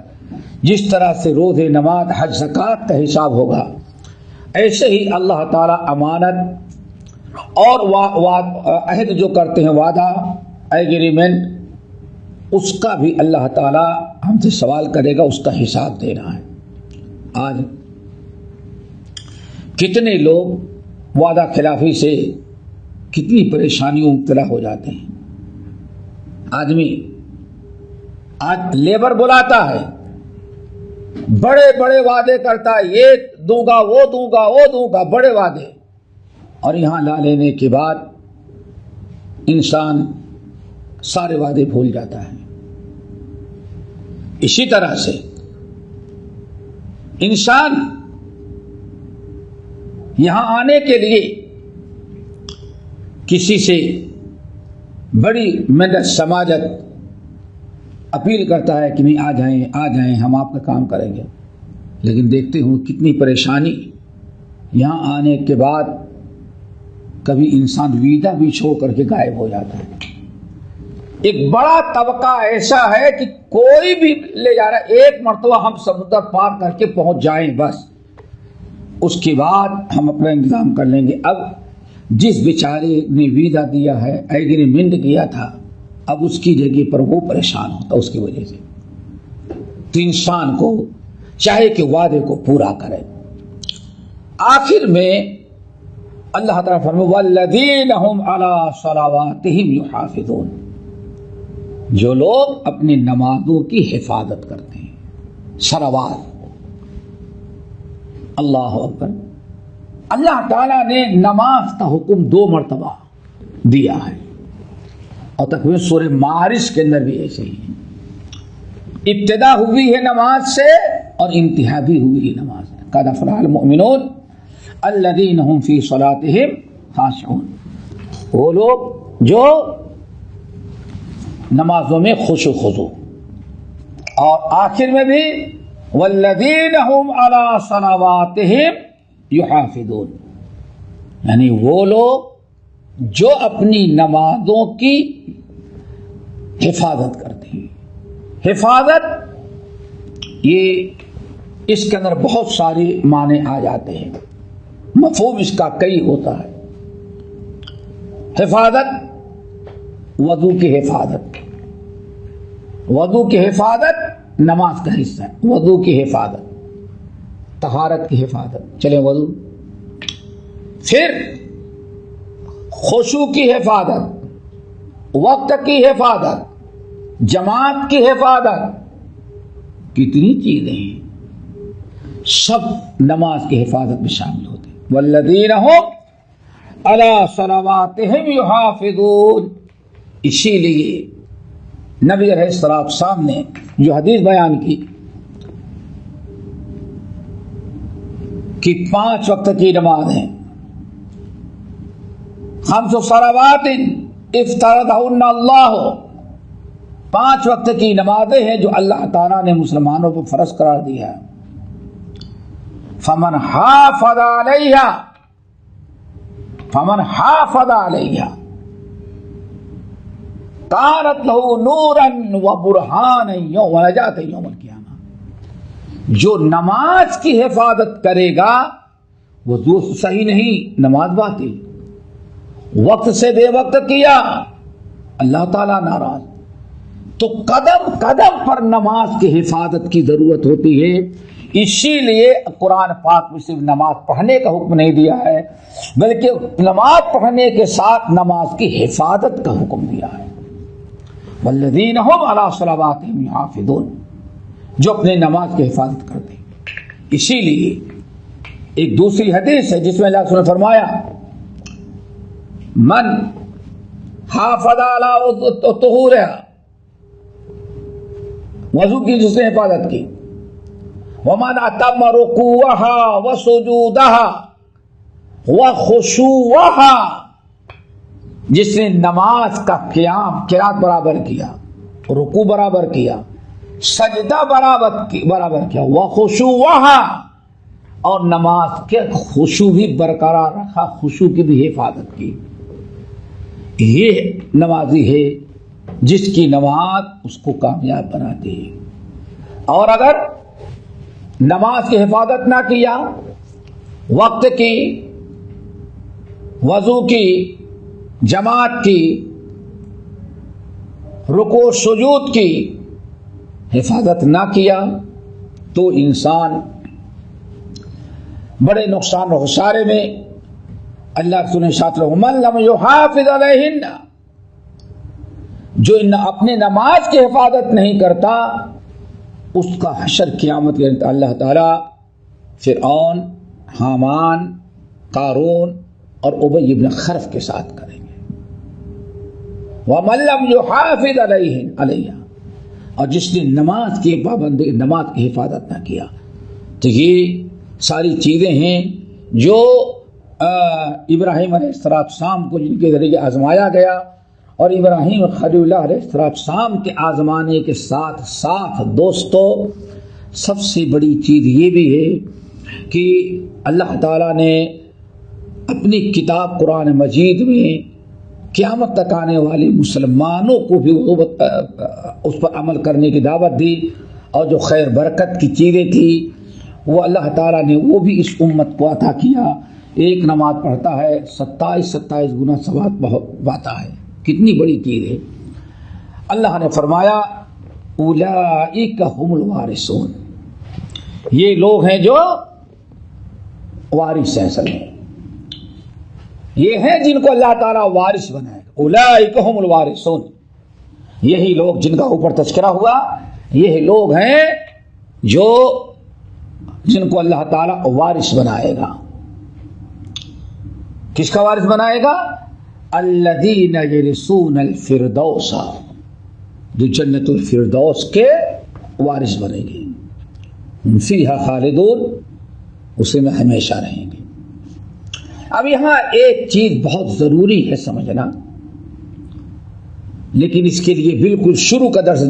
جس طرح سے روزے، نماز، حج، زکوٰۃ کا حساب ہوگا، ایسے ہی اللہ تعالی امانت اور عہد جو کرتے ہیں، وعدہ، ایگریمنٹ، اس کا بھی اللہ تعالی ہم سے سوال کرے گا، اس کا حساب دینا ہے. آج کتنے لوگ وعدہ خلافی سے کتنی پریشانیوں مبتلا ہو جاتے ہیں. آدمی آج لیبر بلاتا ہے، بڑے بڑے وعدے کرتا ہے، یہ دوں گا، وہ دوں گا، وہ دوں گا، بڑے وعدے، اور یہاں لا لینے کے بعد انسان سارے وعدے بھول جاتا ہے. اسی طرح سے انسان یہاں آنے کے لیے کسی سے بڑی مدد سماجت اپیل کرتا ہے کہ نہیں آ جائیں، آ جائیں، ہم آپ کا کام کریں گے. لیکن دیکھتے ہوں کتنی پریشانی. یہاں آنے کے بعد کبھی انسان ویزا بھی چھوڑ کر کے غائب ہو جاتا ہے. ایک بڑا طبقہ ایسا ہے کہ کوئی بھی لے جا رہا ہے، ایک مرتبہ ہم سمندر پار کر کے پہنچ جائیں بس، اس کے بعد ہم اپنا انتظام کر لیں گے. اب جس بیچارے نے ویزا دیا ہے، ایگریمنٹ کیا تھا، اب اس کی جگہ پر وہ پریشان ہوتا اس کی وجہ سے. تو انسان کو چاہے کہ وعدے کو پورا کرے. آخر میں اللہ تعالیٰ فرمائے والذین هم علی صلواتہم یحافظون، جو لوگ اپنی نمازوں کی حفاظت کرتے ہیں. صلوات، اللہ اکبر. اللہ تعالیٰ نے نماز کا حکم 2 مرتبہ دیا ہے، اور تقریباً سورہ معارج کے اندر بھی ایسے ہی ہے. ابتدا ہوئی ہے نماز سے اور انتہا بھی ہوئی ہے نماز سے. قد افلح المؤمنون الذین هم فی صلاتہم خاشعون، وہ لوگ جو نمازوں میں خشوع خضوع. اور آخر میں بھی والذین هم علی صلواتہم یحافظون، یعنی وہ لوگ جو اپنی نمازوں کی حفاظت کرتے ہیں. حفاظت یہ اس کے اندر بہت سارے معنی آ جاتے ہیں، مفہوم اس کا کئی ہوتا ہے. حفاظت، وضو کی حفاظت، وضو کی حفاظت نماز کا حصہ ہے. وضو کی حفاظت، طہارت کی حفاظت. چلیں وضو، پھر خشوع کی حفاظت، وقت کی حفاظت، جماعت کی حفاظت، کتنی چیزیں ہیں، سب نماز کی حفاظت میں شامل ہوتے ہیں۔ والذین هم علی صلواتہم یحافظون۔ اسی لیے نبی علیہ السلام نے جو حدیث بیان کی کہ 5 وقت کی نماز ہے، 5 صلوات افترضہن اللہ، 5 وقت کی نمازیں ہیں جو اللہ تعالیٰ نے مسلمانوں پر فرض قرار دیا ہے۔ فمن حافظ علیہا کانت لہ نورا وبرہانا ونجات یوم القیامہ۔ جو نماز کی حفاظت کرے گا وضو صحیح نہیں، نماز باطل، وقت سے بے وقت کیا، اللہ تعالیٰ ناراض۔ تو قدم قدم پر نماز کی حفاظت کی ضرورت ہوتی ہے۔ اسی لیے قرآن پاک میں صرف نماز پڑھنے کا حکم نہیں دیا ہے، بلکہ نماز پڑھنے کے ساتھ نماز کی حفاظت کا حکم دیا ہے۔ والذین هم علی صلواتہم یحافظون، جو اپنے نماز کی حفاظت کرتے ہیں۔ اسی لیے ایک دوسری حدیث ہے جس میں اللہ نے فرمایا من حافظ علی طہورہا، وضو کی جس نے حفاظت کی، ومن اتم رکوعہا وسجودہا وخشوعہا، جس نے نماز کا قیام قرات برابر کیا، رکوع برابر کیا، سجدہ برابر کیا، وخشوعہا، اور نماز کے خشوع بھی برقرار رکھا، خشوع کی بھی حفاظت کی، یہ نمازی ہے جس کی نماز اس کو کامیاب بناتی ہے۔ اور اگر نماز کی حفاظت نہ کیا، وقت کی، وضو کی، جماعت کی، رکوع سجود کی حفاظت نہ کیا تو انسان بڑے نقصان و خسارے میں۔ اللہ کے ارشاد ہے ومن لم یحافظ علیہن، جو اپنے نماز کی حفاظت نہیں کرتا اس کا حشر قیامت کے دن اللہ تعالیٰ فرعون، حامان، قارون اور ابی بن خلف کے ساتھ کریں گے۔ ومن لم یحافظ علیہا، اور جس نے نماز کی پابندی، نماز کی حفاظت نہ کیا۔ تو یہ ساری چیزیں ہیں جو ابراہیم علیہ السلام کو جن کے ذریعے آزمایا گیا، اور ابراہیم خلیل اللہ علیہ السلام کے آزمانے کے ساتھ ساتھ دوستو سب سے بڑی چیز یہ بھی ہے کہ اللہ تعالیٰ نے اپنی کتاب قرآن مجید میں قیامت تک آنے والے مسلمانوں کو بھی اس پر عمل کرنے کی دعوت دی، اور جو خیر برکت کی چیزیں تھی وہ اللہ تعالیٰ نے وہ بھی اس امت کو عطا کیا۔ ایک نماز پڑھتا ہے 27 گنا ثواب پاتا ہے، کتنی بڑی چیز ہے۔ اللہ نے فرمایا اولئک هم الوارثون، یہ لوگ ہیں جو وارث ہیں، اصل میں یہ ہیں جن کو اللہ تعالیٰ وارث بنائے گا۔ اولئک هم الوارثون، یہی لوگ جن کا اوپر تذکرہ ہوا، یہ لوگ ہیں جو جن کو اللہ تعالیٰ وارث بنائے گا۔ کس کا وارث بنائے گا؟ الذین یرثون الفردوس، جو جنت الفردوس کے وارث بنیں گے، فیہا خالدون، اسے میں ہمیشہ رہیں گے۔ اب یہاں ایک چیز بہت ضروری ہے سمجھنا، لیکن اس کے لیے بالکل شروع کا درس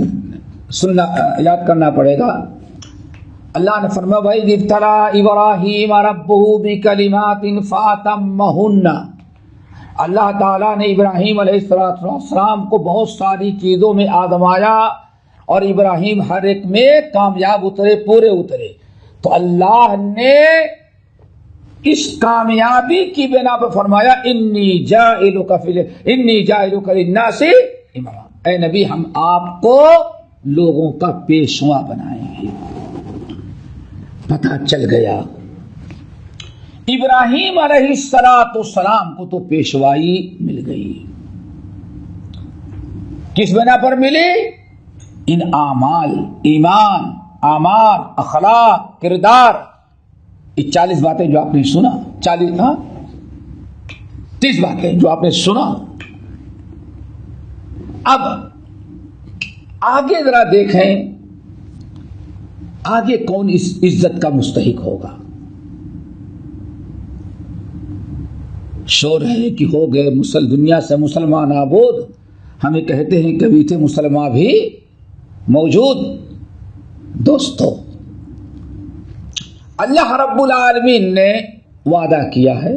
سننا یاد کرنا پڑے گا۔ اللہ نے فرمایا وَإِذِ ابْتَلَىٰ إِبْرَاهِيمَ رَبُّهُ بِكَلِمَاتٍ فَأَتَمَّهُنَّ، اللہ تعالیٰ نے ابراہیم علیہ السلام کو بہت ساری چیزوں میں آزمایا، اور ابراہیم ہر ایک میں کامیاب اترے، پورے اترے۔ تو اللہ نے اس کامیابی کی بنا پر فرمایا انی جاعلک للناس اماما، اے نبی ہم آپ کو لوگوں کا پیشوا بنائیں گے۔ پتہ چل گیا ابراہیم علیہ السلام کو تو پیشوائی مل گئی، کس بنا پر ملی؟ ان اعمال، ایمان، اعمال، اخلاق، کردار، یہ 40 باتیں جو آپ نے سنا، 30 باتیں جو آپ نے سنا. اب آگے ذرا دیکھیں آگے کون اس عزت کا مستحق ہوگا. شور ہے کہ ہو گئے دنیا سے مسلمان آبود، ہمیں کہتے ہیں کبھی تھے مسلمان بھی موجود. دوستو، اللہ رب العالمین نے وعدہ کیا ہے،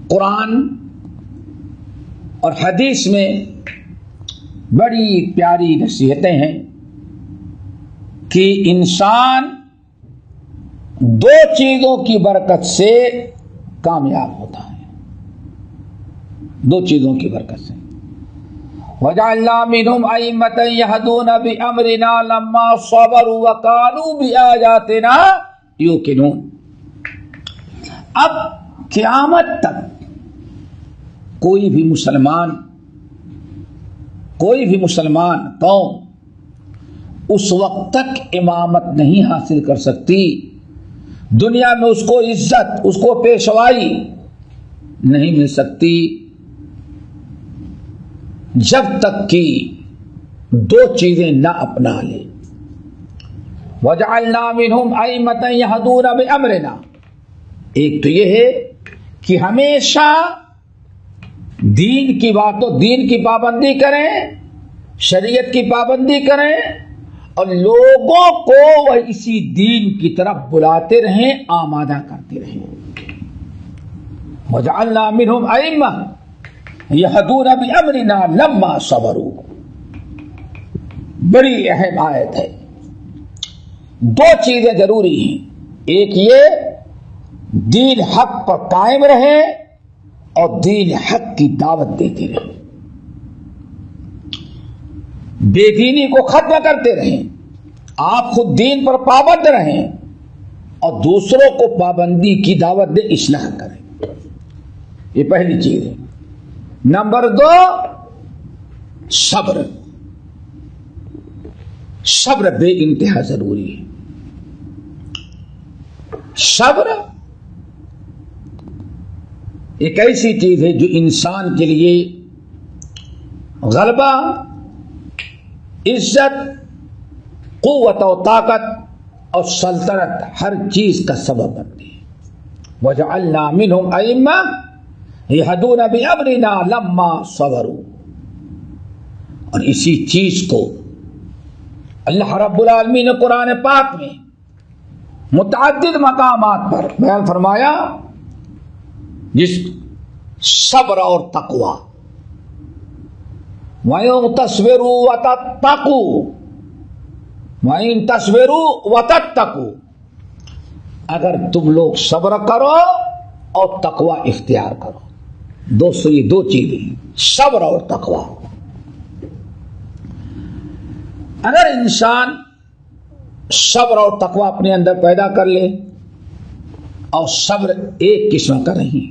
قرآن اور حدیث میں بڑی پیاری نصیحتیں ہیں کہ انسان 2 چیزوں کی برکت سے کامیاب ہوتا ہے. 2 چیزوں کی برکت سے. وَجَعَلْنَا مِنْهُمْ أَئِمَّةً يَهْدُونَ بِأَمْرِنَا لَمَّا صَبَرُوا وَكَانُوا بِآيَاتِنَا يُوقِنُونَ. اب قیامت تک کوئی بھی مسلمان قوم اس وقت تک امامت نہیں حاصل کر سکتی، دنیا میں اس کو عزت، اس کو پیشوائی نہیں مل سکتی جب تک کہ 2 چیزیں نہ اپنا لے. وَجَعَلْنَا مِنْهُمْ أَئِمَّةً يَهْدُونَ بِأَمْرِنَا. ایک تو یہ ہے کہ ہمیشہ دین کی باتوں، دین کی پابندی کریں، شریعت کی پابندی کریں اور لوگوں کو وہ اسی دین کی طرف بلاتے رہیں، آمادہ کرتے رہیں. وَجَعَلْنَا مِنْهُمْ أَئِمَّةً يَهْدُونَ بِأَمْرِنَا لَمَّا صَبَرُوا. بڑی اہم آیت ہے. 2 چیزیں ضروری ہیں، ایک یہ دین حق پر قائم رہے اور دین حق کی دعوت دیتے رہیں، بے دینی کو ختم کرتے رہیں، آپ خود دین پر پابند رہیں اور دوسروں کو پابندی کی دعوت دے، اصلاح کریں. یہ پہلی چیز ہے. نمبر 2 صبر. صبر بے انتہا ضروری ہے. صبر ایک ایسی چیز ہے جو انسان کے لیے غلبہ، عزت، قوت و طاقت اور سلطنت، ہر چیز کا سبب بنتی ہے. وَجَعَلْنَا مِنْهُمْ أَئِمَّةً يَهْدُونَ بِأَمْرِنَا لَمَّا صَبَرُوا. اور اسی چیز کو اللہ رب العالمین نے قرآن پاک میں متعدد مقامات پر بیان فرمایا، جس صبر اور تقوی. وَإِن تَصْبِرُوا وَتَتَّقُوا وَإِن تَصْبِرُوا وَتَتَّقُوا. اگر تم لوگ صبر کرو اور تقوی اختیار کرو. دوستو، یہ 2 چیزیں ہیں، صبر اور تقوی. اگر انسان صبر اور تقوی اپنے اندر پیدا کر لے، اور صبر ایک قسم کا نہیں،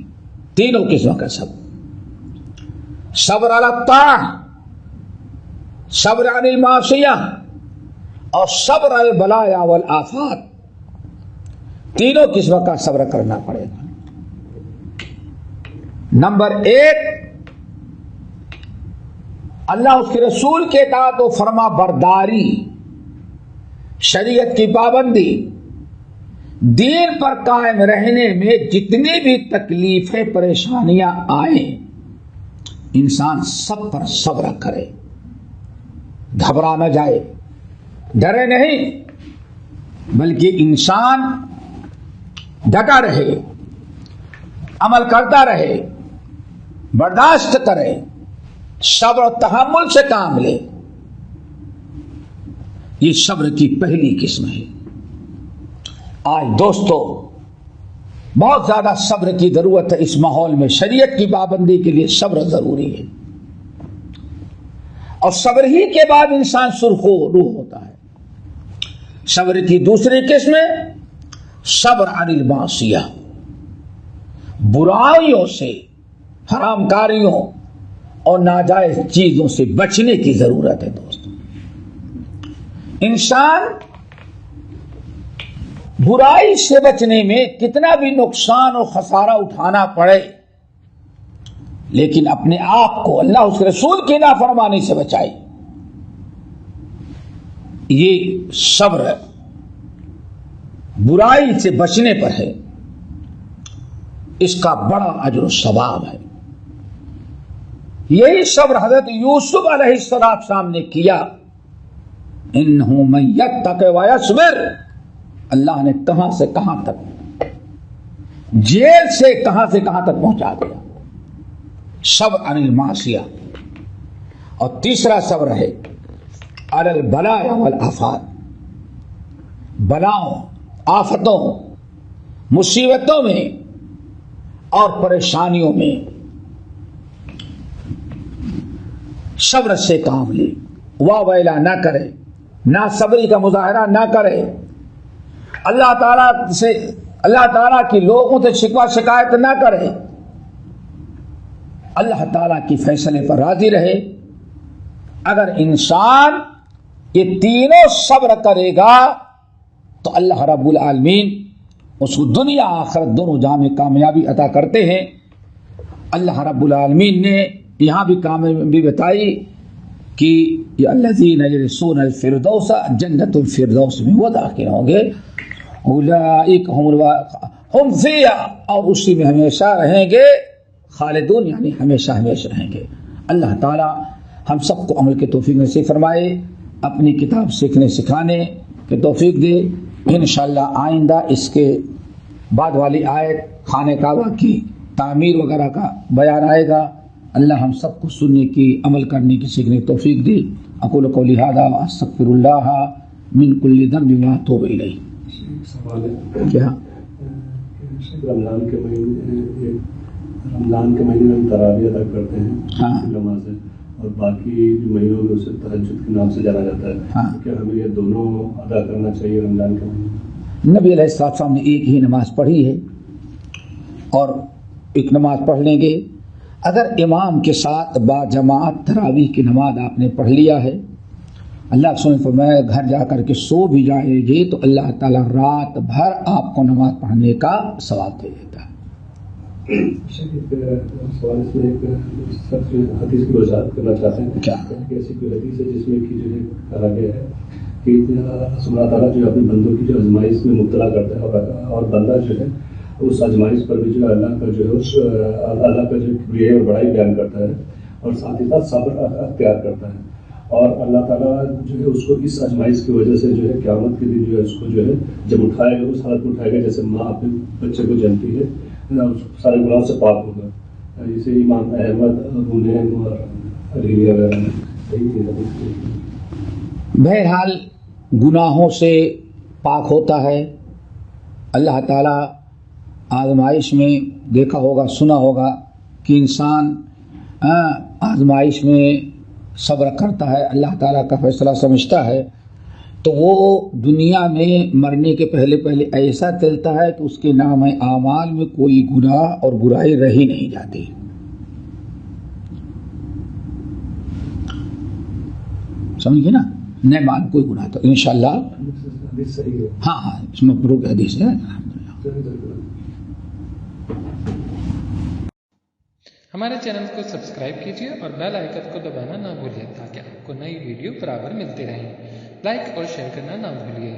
3 قسم کا صبر. صبر علی الطاعہ، صبر عن المعصیہ اور صبر علی البلایا والآفات. 3 قسم کا صبر کرنا پڑے گا. نمبر 1، اللہ اس کے رسول کے اطاعت و فرما برداری، شریعت کی پابندی، دین پر قائم رہنے میں جتنی بھی تکلیفیں پریشانیاں آئیں، انسان سب پر صبر کرے، گھبرا نہ جائے، ڈرے نہیں، بلکہ انسان ڈٹا رہے، عمل کرتا رہے، برداشت کرے، صبر و تحمل سے کام لے. یہ صبر کی پہلی قسم ہے. آج دوستو بہت زیادہ صبر کی ضرورت ہے. اس ماحول میں شریعت کی پابندی کے لیے صبر ضروری ہے، اور صبر ہی کے بعد انسان سرخ روح ہوتا ہے. صبر کی دوسری قسم صبر عن المعصیہ. برائیوں سے، حرام کاریوں اور ناجائز چیزوں سے بچنے کی ضرورت ہے دوستو۔ انسان برائی سے بچنے میں کتنا بھی نقصان اور خسارہ اٹھانا پڑے، لیکن اپنے آپ کو اللہ اس کے رسول کی نافرمانی سے بچائے، یہ صبر برائی سے بچنے پر ہے، اس کا بڑا اجر و ثواب ہے۔ یہی صبر حضرت یوسف علیہ السلام نے کیا۔ انہ من یتق ویصبر، اللہ نے کہاں سے کہاں تک، جیل سے کہاں تک پہنچا دیا۔ صبر عن المعصیہ۔ اور تیسرا صبر ہے علی البلاء والآفات، بلاؤں، آفتوں، مصیبتوں میں اور پریشانیوں میں صبر سے کام لے، واہ ویلا نہ کرے، نہ صبری کا مظاہرہ نہ کرے، اللہ تعالیٰ کی لوگوں سے شکوہ شکایت نہ کرے، اللہ تعالیٰ کی فیصلے پر راضی رہے۔ اگر انسان یہ تینوں صبر کرے گا تو اللہ رب العالمین اس کو دنیا آخرت دونوں جہاں میں کامیابی عطا کرتے ہیں۔ اللہ رب العالمین نے یہاں بھی کامیابی بتائی کہ الذین یرثون الفردوس، جنت الفردوس میں وہ داخل ہوں گے، اولئک ہم فیہا، اور اسی میں ہمیشہ رہیں گے، خالدون یعنی ہمیشہ رہیں گے۔ اللہ تعالی ہم سب کو عمل کے توفیق نصیب فرمائے، اپنی کتاب سیکھنے سکھانے کے توفیق دے۔ انشاءاللہ آئندہ اس کے بعد والی آیت خانہ کعبہ کی تعمیر وغیرہ کا بیان آئے گا۔ اللہ ہم سب کو سننے کی، عمل کرنے کی، سیکھنے کی توفیق دے۔ اقول قولی ھذا واستغفر اللہ من کل ذنب واتوب الیہ۔ کیا رمضان کے مہینے میں ہم تراویح ادا کرتے ہیں، ہاں، نمازیں، اور باقی مہینوں میں اسے تہجد کے نام سے جانا جاتا ہے، ہاں، کیا ہمیں یہ دونوں ادا کرنا چاہیے رمضان کے مہینے؟ نبی علیہ السلام نے ایک ہی نماز پڑھی ہے اور ایک نماز پڑھ لیں گے۔ اگر امام کے ساتھ با جماعت تراویح کی نماز آپ نے پڑھ لیا ہے، اللہ کے رسول نے فرمایا گھر جا کر کے سو بھی جائیں گے تو اللہ تعالیٰ رات بھر آپ کو نماز پڑھنے کا ثواب دے دیتا ہے۔ سوال اس میں ایک حدیث کی وضاحت کرنا چاہتے ہیں، کیا کہ ایسی کوئی حدیث ہے جس میں کہ جو ہے کہا گیا ہے کہ اللہ تعالیٰ جو اپنے بندوں کی جو آزمائش میں مبتلا کرتا ہے، اور بندہ جو ہے اس آزمائش پر بھی جو اللہ کا جو ہے اللہ کا جو کبریائی اور بڑائی بیان کرتا ہے، اور ساتھ ہی ساتھ صبر اختیار کرتا ہے، اور اللہ تعالیٰ جو ہے اس کو اس آزمائش کی وجہ سے جو ہے قیامت کے دن جو ہے اس کو جو ہے جب اٹھائے گا، اس حالت میں اٹھائے گا جیسے ماں اپنے بچے کو جنتی ہے، سارے گناہوں سے پاک ہوگا۔ جیسے امام احمد، غنیم اور علی وغیرہ نے صحیح حدیث۔ بہرحال گناہوں سے پاک ہوتا ہے۔ اللہ تعالیٰ آزمائش میں دیکھا ہوگا، سنا ہوگا کہ انسان آزمائش میں صبر کرتا ہے، اللہ تعالیٰ کا فیصلہ سمجھتا ہے، تو وہ دنیا میں مرنے کے پہلے ایسا چلتا ہے کہ اس کے نام اعمال میں کوئی گناہ اور برائی رہی نہیں جاتی۔ سمجھے نا، نہیں مان کوئی گناہ تو انشاءاللہ ہاں اس میں پروک حدیث ہے۔ ہمارے چینل کو سبسکرائب کیجیے اور بیل آئیکن کو دبانا نہ بھولیے تاکہ آپ کو نئی ویڈیو برابر ملتی رہیں۔ لائک اور شیئر کرنا نہ بھولیے۔